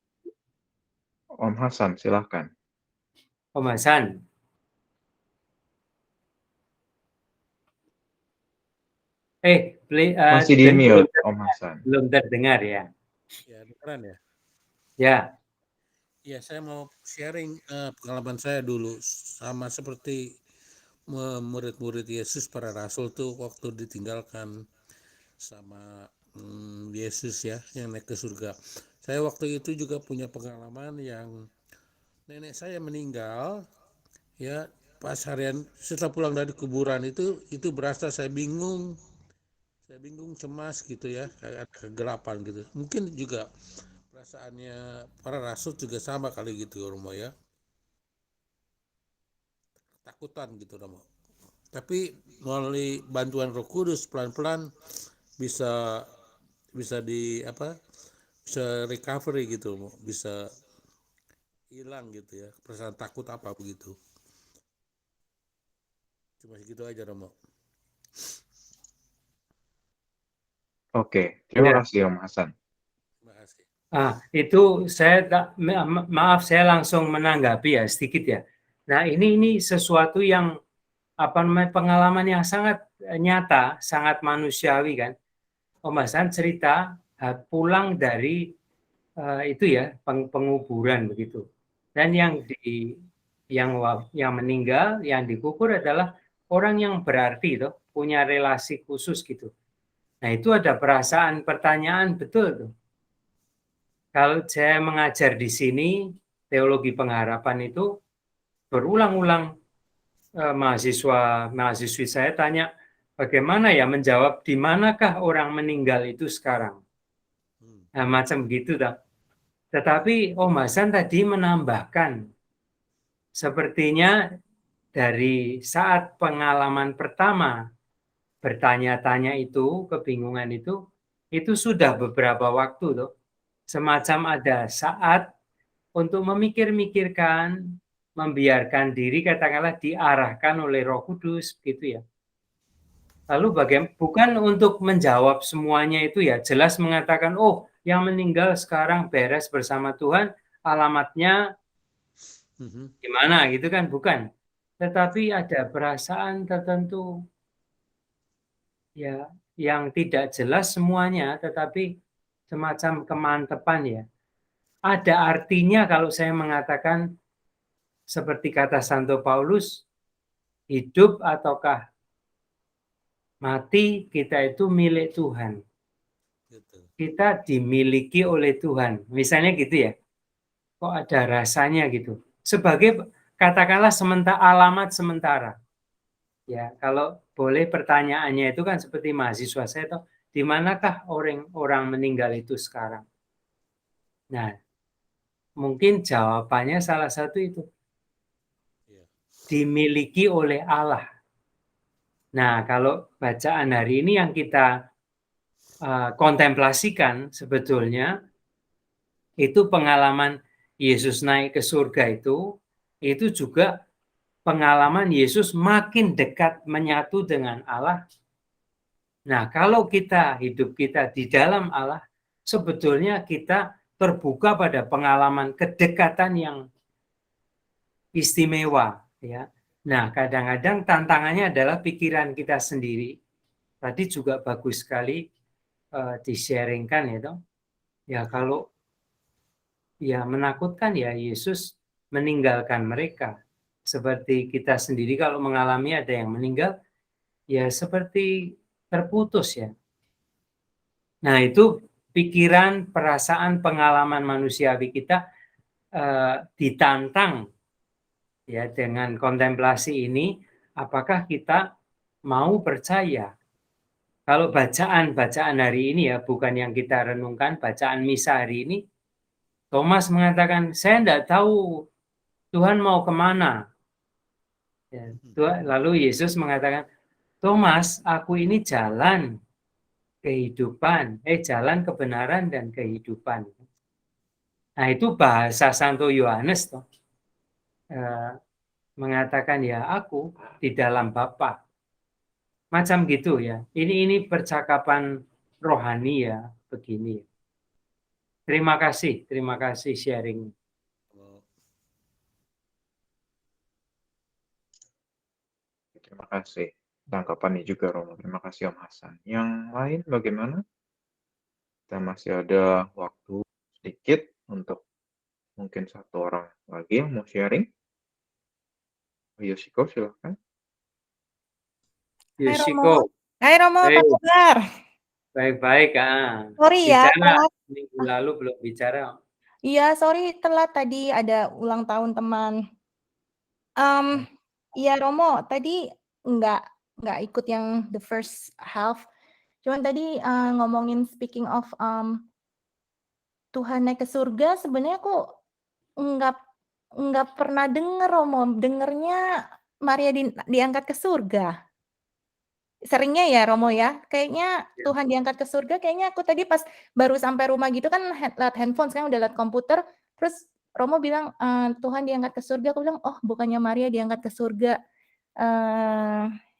Om Hasan, silahkan. Om Hasan. Masih di mute, Om Hasan. Belum terdengar ya? Ya, keren ya. Ya. Ya, saya mau sharing pengalaman saya dulu sama seperti murid-murid Yesus para rasul tuh waktu ditinggalkan sama Yesus ya yang naik ke surga. Saya waktu itu juga punya pengalaman yang nenek saya meninggal ya pas harian setelah pulang dari kuburan itu berasa saya bingung cemas gitu ya kayak kegelapan gitu. Mungkin juga perasaannya para rasul juga sama kali gitu Romo ya. Takutan gitu Romo. Tapi melalui bantuan Roh Kudus pelan-pelan bisa recovery gitu Romo. Bisa hilang gitu ya. Perasaan takut apa begitu. Cuma segitu aja Romo. Oke, terima kasih Om Hasan. Terima kasih. Itu maaf saya langsung menanggapi ya sedikit ya. Nah ini sesuatu yang pengalaman yang sangat nyata, sangat manusiawi kan. Om Hasan cerita pulang dari itu ya penguburan begitu. Dan yang meninggal, yang dikubur adalah orang yang berarti tuh, punya relasi khusus gitu. Nah itu ada perasaan pertanyaan betul tuh. Kalau saya mengajar di sini teologi pengharapan itu berulang-ulang mahasiswi saya tanya bagaimana ya menjawab di manakah orang meninggal itu sekarang. Nah, macam begitu dah. Tetapi Om Hasan tadi menambahkan sepertinya dari saat pengalaman pertama bertanya-tanya itu, kebingungan itu sudah beberapa waktu tuh. Semacam ada saat untuk memikir-mikirkan, membiarkan diri katakanlah diarahkan oleh Roh Kudus gitu ya. Lalu bukan untuk menjawab semuanya itu ya, jelas mengatakan oh yang meninggal sekarang beres bersama Tuhan, alamatnya gimana gitu kan, bukan. Tetapi ada perasaan tertentu ya yang tidak jelas semuanya, tetapi semacam kemantepan ya. Ada artinya kalau saya mengatakan seperti kata Santo Paulus, hidup ataukah mati kita itu milik Tuhan. Kita dimiliki oleh Tuhan. Misalnya gitu ya. Kok ada rasanya gitu. Sebagai katakanlah alamat sementara. Ya, kalau boleh pertanyaannya itu kan seperti mahasiswa saya tuh, di manakah orang meninggal itu sekarang? Nah, mungkin jawabannya salah satu itu. Dimiliki oleh Allah. Nah, kalau bacaan hari ini yang kita kontemplasikan sebetulnya itu pengalaman Yesus naik ke surga itu juga pengalaman Yesus makin dekat menyatu dengan Allah. Nah, kalau hidup kita di dalam Allah, sebetulnya kita terbuka pada pengalaman kedekatan yang istimewa, ya. Nah, kadang-kadang tantangannya adalah pikiran kita sendiri tadi juga bagus sekali di-sharingkan ya toh. Ya kalau ya menakutkan ya Yesus meninggalkan mereka. Seperti kita sendiri kalau mengalami ada yang meninggal, ya seperti terputus ya. Nah itu pikiran, perasaan, pengalaman manusiawi kita ditantang ya dengan kontemplasi ini. Apakah kita mau percaya? Kalau bacaan hari ini ya, bukan yang kita renungkan, bacaan misa hari ini, Thomas mengatakan, saya tidak tahu Tuhan mau kemana. Ya, lalu Yesus mengatakan, Thomas, aku ini jalan kehidupan, jalan kebenaran dan kehidupan. Nah itu bahasa Santo Yohanes toh. Mengatakan ya aku di dalam Bapa. Macam gitu ya. Ini percakapan rohani ya begini. Terima kasih sharing. Terima kasih tanggapannya juga Romo. Terima kasih Om Hasan. Yang lain bagaimana? Kita masih ada waktu sedikit untuk mungkin satu orang lagi yang mau sharing. Yoshiko silahkan. Yoshiko. Hai Romo, apa kabar? Baik-baik. Sorry ya, telat. Minggu lalu belum bicara. Iya, sorry telat tadi ada ulang tahun teman. Iya Romo, tadi nggak ikut yang the first half. Cuman tadi ngomongin speaking of Tuhan naik ke surga, sebenarnya aku nggak pernah denger Romo. Dengernya Maria diangkat ke surga. Seringnya ya Romo ya, kayaknya Tuhan diangkat ke surga, kayaknya aku tadi pas baru sampai rumah gitu kan lihat handphone, sekarang udah lihat komputer, terus Romo bilang Tuhan diangkat ke surga, aku bilang oh bukannya Maria diangkat ke surga.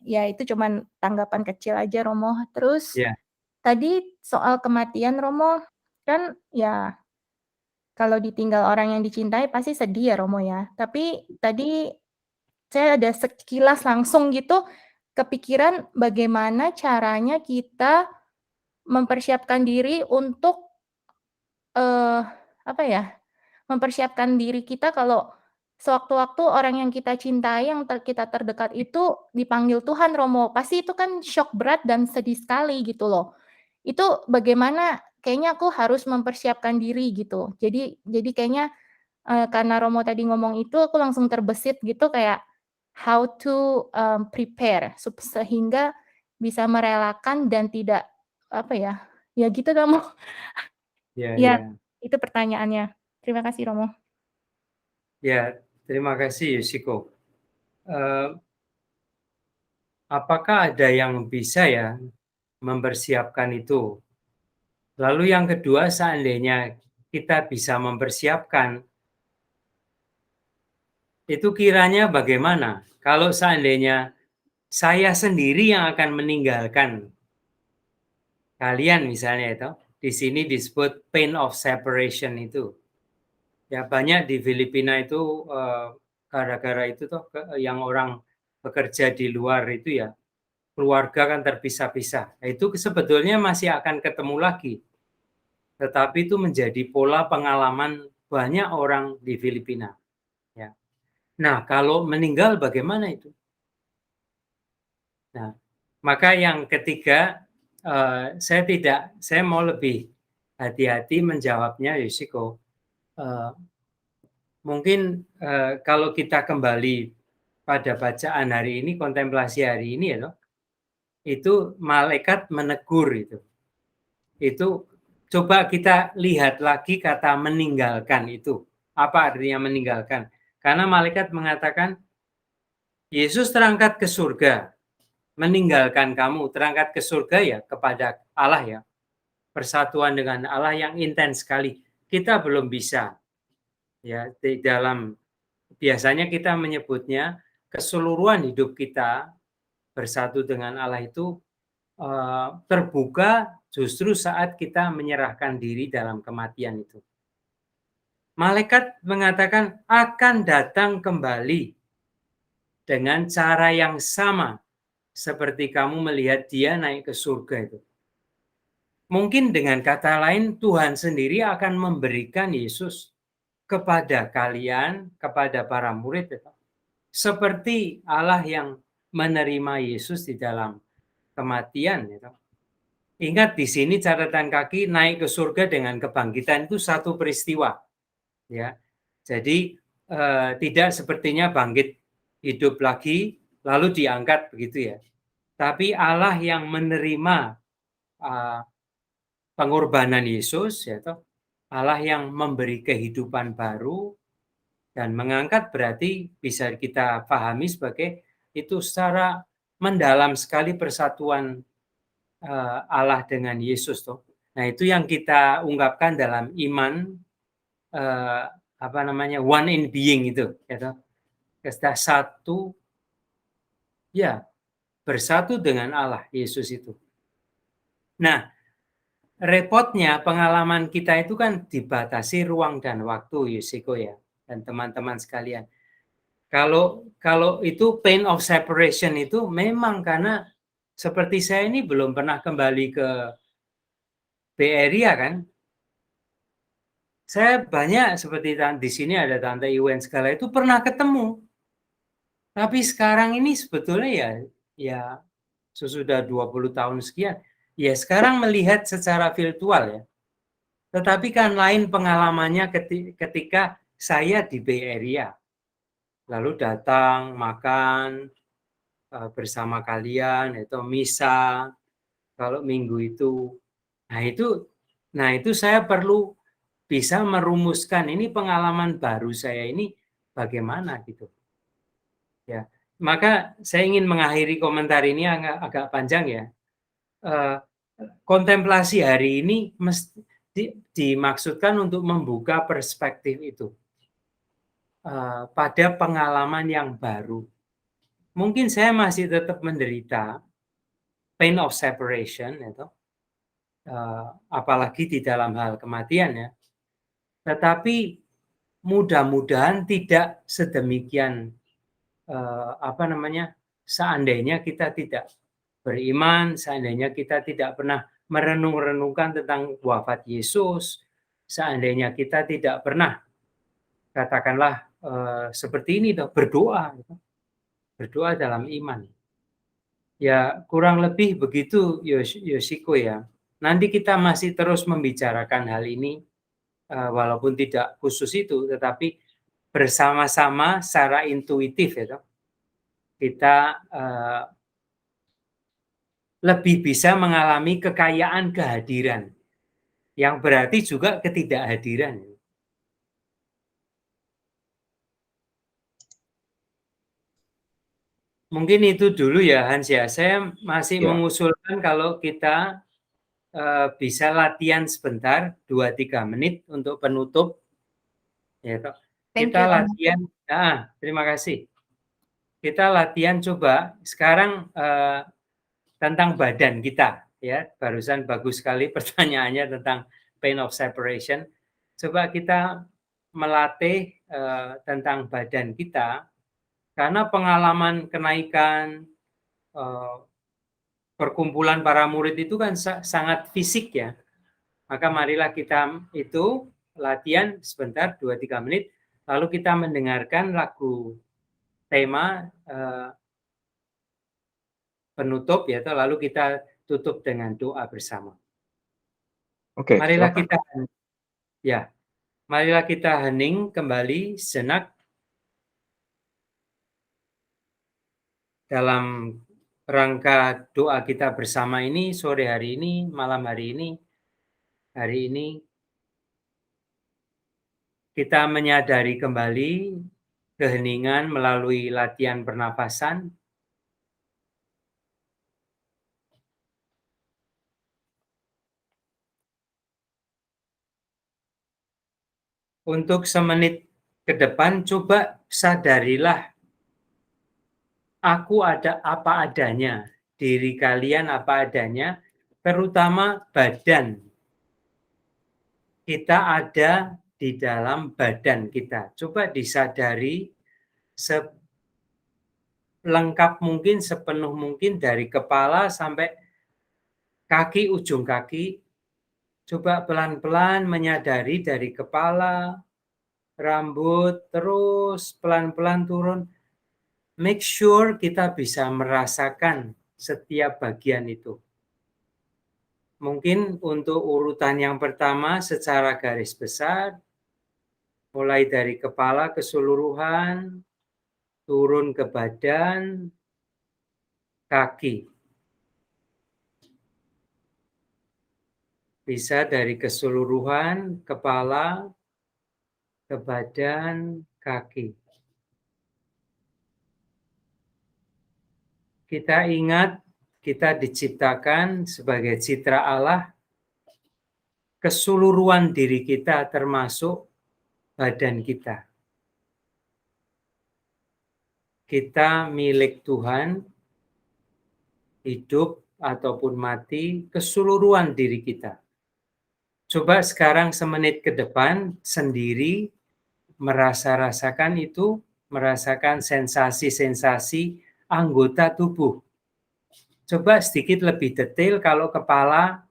Ya itu cuman tanggapan kecil aja Romo. Terus tadi soal kematian Romo, kan ya kalau ditinggal orang yang dicintai pasti sedih ya Romo ya, tapi tadi saya ada sekilas langsung gitu kepikiran bagaimana caranya kita mempersiapkan diri untuk mempersiapkan diri kita kalau sewaktu-waktu orang yang kita cintai, yang kita terdekat itu dipanggil Tuhan Romo. Pasti itu kan shock berat dan sedih sekali gitu loh. Itu bagaimana kayaknya aku harus mempersiapkan diri gitu. Jadi kayaknya karena Romo tadi ngomong itu aku langsung terbesit gitu kayak how to prepare sehingga bisa merelakan dan tidak ya gitu Romo. Ya, itu pertanyaannya. Terima kasih Romo. Ya, terima kasih Yoshiko. Apakah ada yang bisa ya mempersiapkan itu? Lalu yang kedua, seandainya kita bisa mempersiapkan, itu kiranya bagaimana? Kalau seandainya saya sendiri yang akan meninggalkan kalian misalnya itu, di sini disebut pain of separation itu. Ya banyak di Filipina itu gara-gara itu toh yang orang bekerja di luar itu ya keluarga kan terpisah-pisah. Itu sebetulnya masih akan ketemu lagi. Tetapi itu menjadi pola pengalaman banyak orang di Filipina. Ya. Nah, kalau meninggal bagaimana itu? Nah, maka yang ketiga, saya mau lebih hati-hati menjawabnya, Yoshiko. Mungkin kalau kita kembali pada bacaan hari ini, kontemplasi hari ini ya, itu malaikat menegur itu. Itu coba kita lihat lagi kata meninggalkan itu. Apa artinya meninggalkan? Karena malaikat mengatakan, Yesus terangkat ke surga, meninggalkan kamu, terangkat ke surga ya kepada Allah ya. Persatuan dengan Allah yang intens sekali. Kita belum bisa. Ya, di dalam biasanya kita menyebutnya keseluruhan hidup kita bersatu dengan Allah itu terbuka justru saat kita menyerahkan diri dalam kematian itu. Malaikat mengatakan akan datang kembali dengan cara yang sama seperti kamu melihat dia naik ke surga itu. Mungkin dengan kata lain, Tuhan sendiri akan memberikan Yesus kepada kalian, kepada para murid, seperti Allah yang menerima Yesus di dalam kematian. Ingat di sini catatan kaki, naik ke surga dengan kebangkitan itu satu peristiwa. Ya, jadi tidak sepertinya bangkit hidup lagi lalu diangkat begitu ya. Tapi Allah yang menerima pengorbanan Yesus, ya toh, Allah yang memberi kehidupan baru dan mengangkat berarti bisa kita pahami sebagai itu secara mendalam sekali persatuan Allah dengan Yesus toh. Nah, itu yang kita ungkapkan dalam iman one in being itu, ya toh. Kita satu, ya, bersatu dengan Allah Yesus itu. Nah, repotnya pengalaman kita itu kan dibatasi ruang dan waktu, Yusiko ya, dan teman-teman sekalian. Kalau itu pain of separation itu memang karena seperti saya ini belum pernah kembali ke Bay Area kan. Saya banyak seperti di sini ada Tante Iwen segala itu pernah ketemu. Tapi sekarang ini sebetulnya ya sesudah 20 tahun sekian, ya sekarang melihat secara virtual ya. Tetapi kan lain pengalamannya ketika saya di Bay Area. Lalu datang, makan bersama kalian, itu misa, kalau minggu itu. Nah itu saya perlu bisa merumuskan, ini pengalaman baru saya ini bagaimana gitu. Ya, maka saya ingin mengakhiri komentar ini agak panjang ya. Kontemplasi hari ini dimaksudkan untuk membuka perspektif itu pada pengalaman yang baru. Mungkin saya masih tetap menderita pain of separation, itu, apalagi di dalam hal kematian ya. Tetapi mudah-mudahan tidak sedemikian seandainya kita tidak beriman, seandainya kita tidak pernah merenung-renungkan tentang wafat Yesus, seandainya kita tidak pernah, katakanlah seperti ini, berdoa dalam iman. Ya kurang lebih begitu Yoshiko ya. Nanti kita masih terus membicarakan hal ini, walaupun tidak khusus itu, tetapi bersama-sama secara intuitif ya, kita lebih bisa mengalami kekayaan kehadiran, yang berarti juga ketidakhadiran. Mungkin itu dulu ya Hans ya. Saya masih mengusulkan kalau kita bisa latihan sebentar 2-3 menit untuk penutup. Ya, kita latihan. Terima kasih. Kita latihan coba sekarang tentang badan kita ya. Barusan bagus sekali pertanyaannya tentang pain of separation. Coba kita melatih tentang badan kita, karena pengalaman kenaikan perkumpulan para murid itu kan sangat fisik ya. Maka marilah kita itu latihan sebentar 2-3 menit, lalu kita mendengarkan lagu tema penutup ya, lalu kita tutup dengan doa bersama. Oke. Marilah kita hening kembali sejenak dalam rangka doa kita bersama ini sore hari ini, malam hari ini. Hari ini kita menyadari kembali keheningan melalui latihan pernapasan. Untuk semenit ke depan, coba sadarilah aku ada apa adanya, diri kalian apa adanya, terutama badan. Kita ada di dalam badan kita. Coba disadari lengkap mungkin, sepenuh mungkin dari kepala sampai kaki, ujung kaki. Coba pelan-pelan menyadari dari kepala, rambut, terus pelan-pelan turun. Make sure kita bisa merasakan setiap bagian itu. Mungkin untuk urutan yang pertama secara garis besar, mulai dari kepala keseluruhan, turun ke badan, kaki. Bisa dari keseluruhan, kepala, ke badan, kaki. Kita ingat, kita diciptakan sebagai citra Allah, keseluruhan diri kita termasuk badan kita. Kita milik Tuhan, hidup ataupun mati, keseluruhan diri kita. Coba sekarang semenit ke depan sendiri merasakan itu, merasakan sensasi-sensasi anggota tubuh. Coba sedikit lebih detail kalau kepala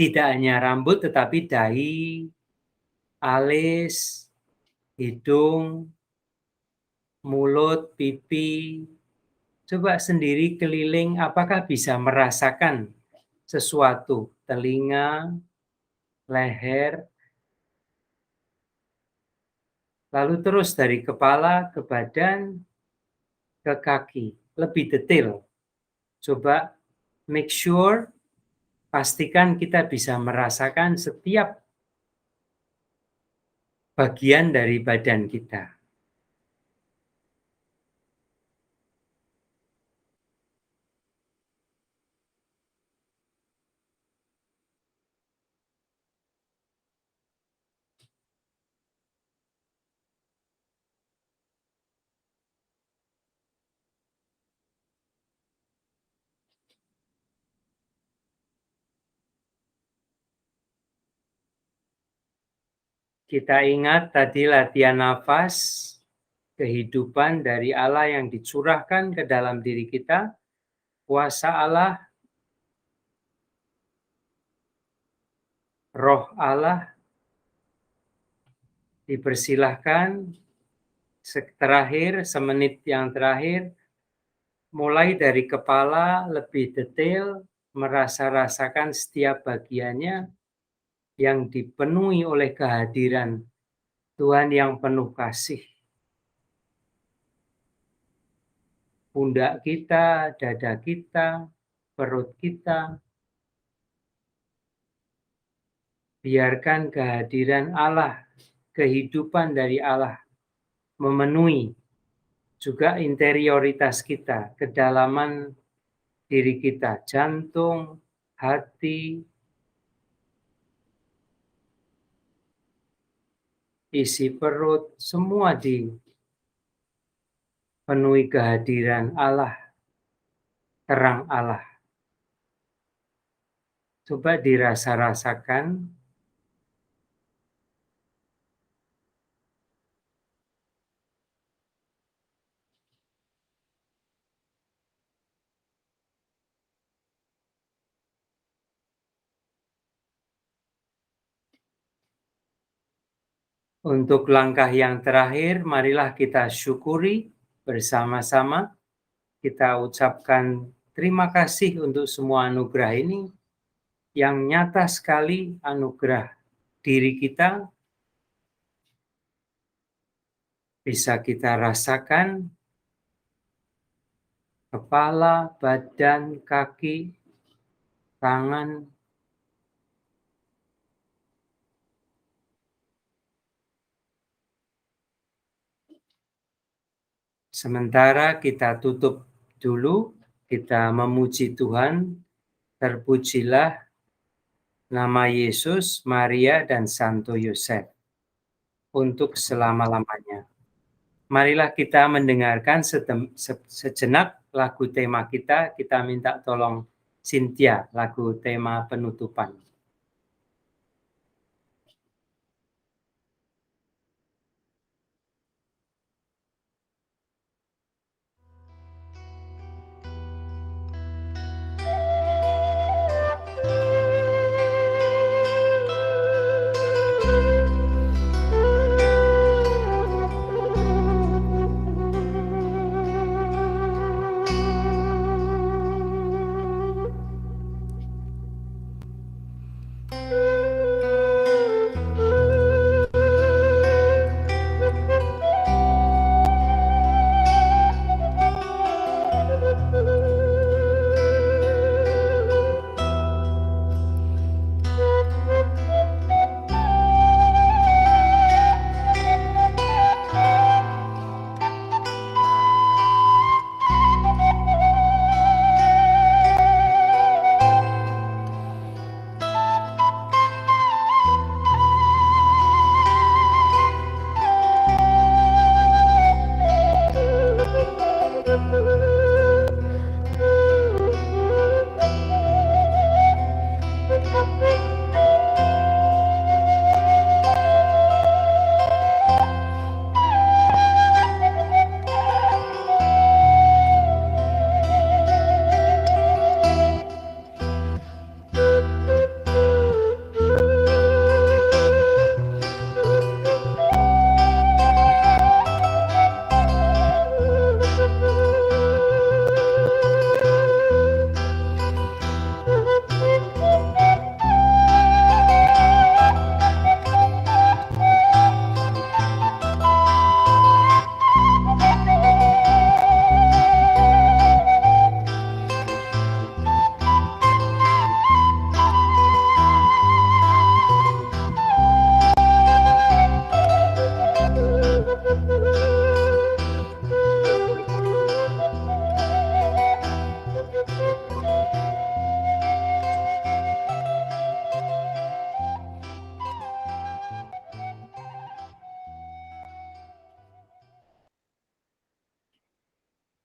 tidak hanya rambut tetapi dahi, alis, hidung, mulut, pipi. Coba sendiri keliling apakah bisa merasakan sesuatu, telinga, leher, lalu terus dari kepala ke badan, ke kaki, lebih detail. Coba make sure, pastikan kita bisa merasakan setiap bagian dari badan kita. Kita ingat tadi latihan nafas, kehidupan dari Allah yang dicurahkan ke dalam diri kita, kuasa Allah, roh Allah, dipersilahkan terakhir, semenit yang terakhir, mulai dari kepala lebih detail, rasakan setiap bagiannya yang dipenuhi oleh kehadiran Tuhan yang penuh kasih. Pundak kita, dada kita, perut kita. Biarkan kehadiran Allah, kehidupan dari Allah memenuhi juga interioritas kita, kedalaman diri kita, jantung, hati, isi perut, semua dipenuhi kehadiran Allah, terang Allah. Coba dirasa-rasakan. Untuk langkah yang terakhir, marilah kita syukuri bersama-sama. Kita ucapkan terima kasih untuk semua anugerah ini, yang nyata sekali anugerah diri kita, bisa kita rasakan kepala, badan, kaki, tangan. Sementara kita tutup dulu, kita memuji Tuhan, terpujilah nama Yesus, Maria, dan Santo Yosef untuk selama-lamanya. Marilah kita mendengarkan sejenak lagu tema kita minta tolong Cynthia, lagu tema penutupan.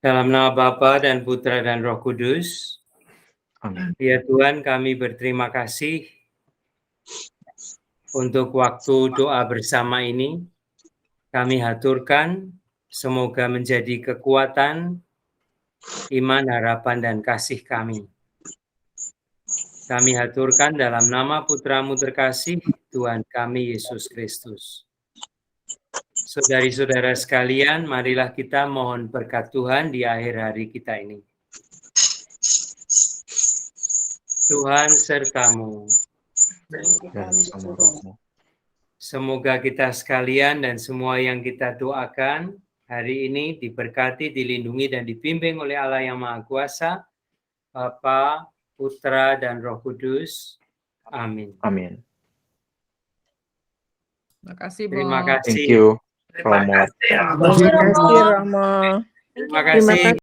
Dalam nama Bapa dan Putra dan Roh Kudus. Amin. Ya Tuhan, kami berterima kasih untuk waktu doa bersama ini. Kami haturkan, semoga menjadi kekuatan, iman, harapan, dan kasih kami. Kami haturkan dalam nama Putra-Mu terkasih, Tuhan kami Yesus Kristus. Saudari-saudara sekalian, marilah kita mohon berkat Tuhan di akhir hari kita ini. Tuhan sertamu. Dan sama rohmu. Semoga kita sekalian dan semua yang kita doakan hari ini diberkati, dilindungi, dan dibimbing oleh Allah yang Maha Kuasa, Bapa, Putra, dan Roh Kudus. Amin. Amin. Terima kasih. Thank you, Romo. Terima kasih, Romo. Terima kasih.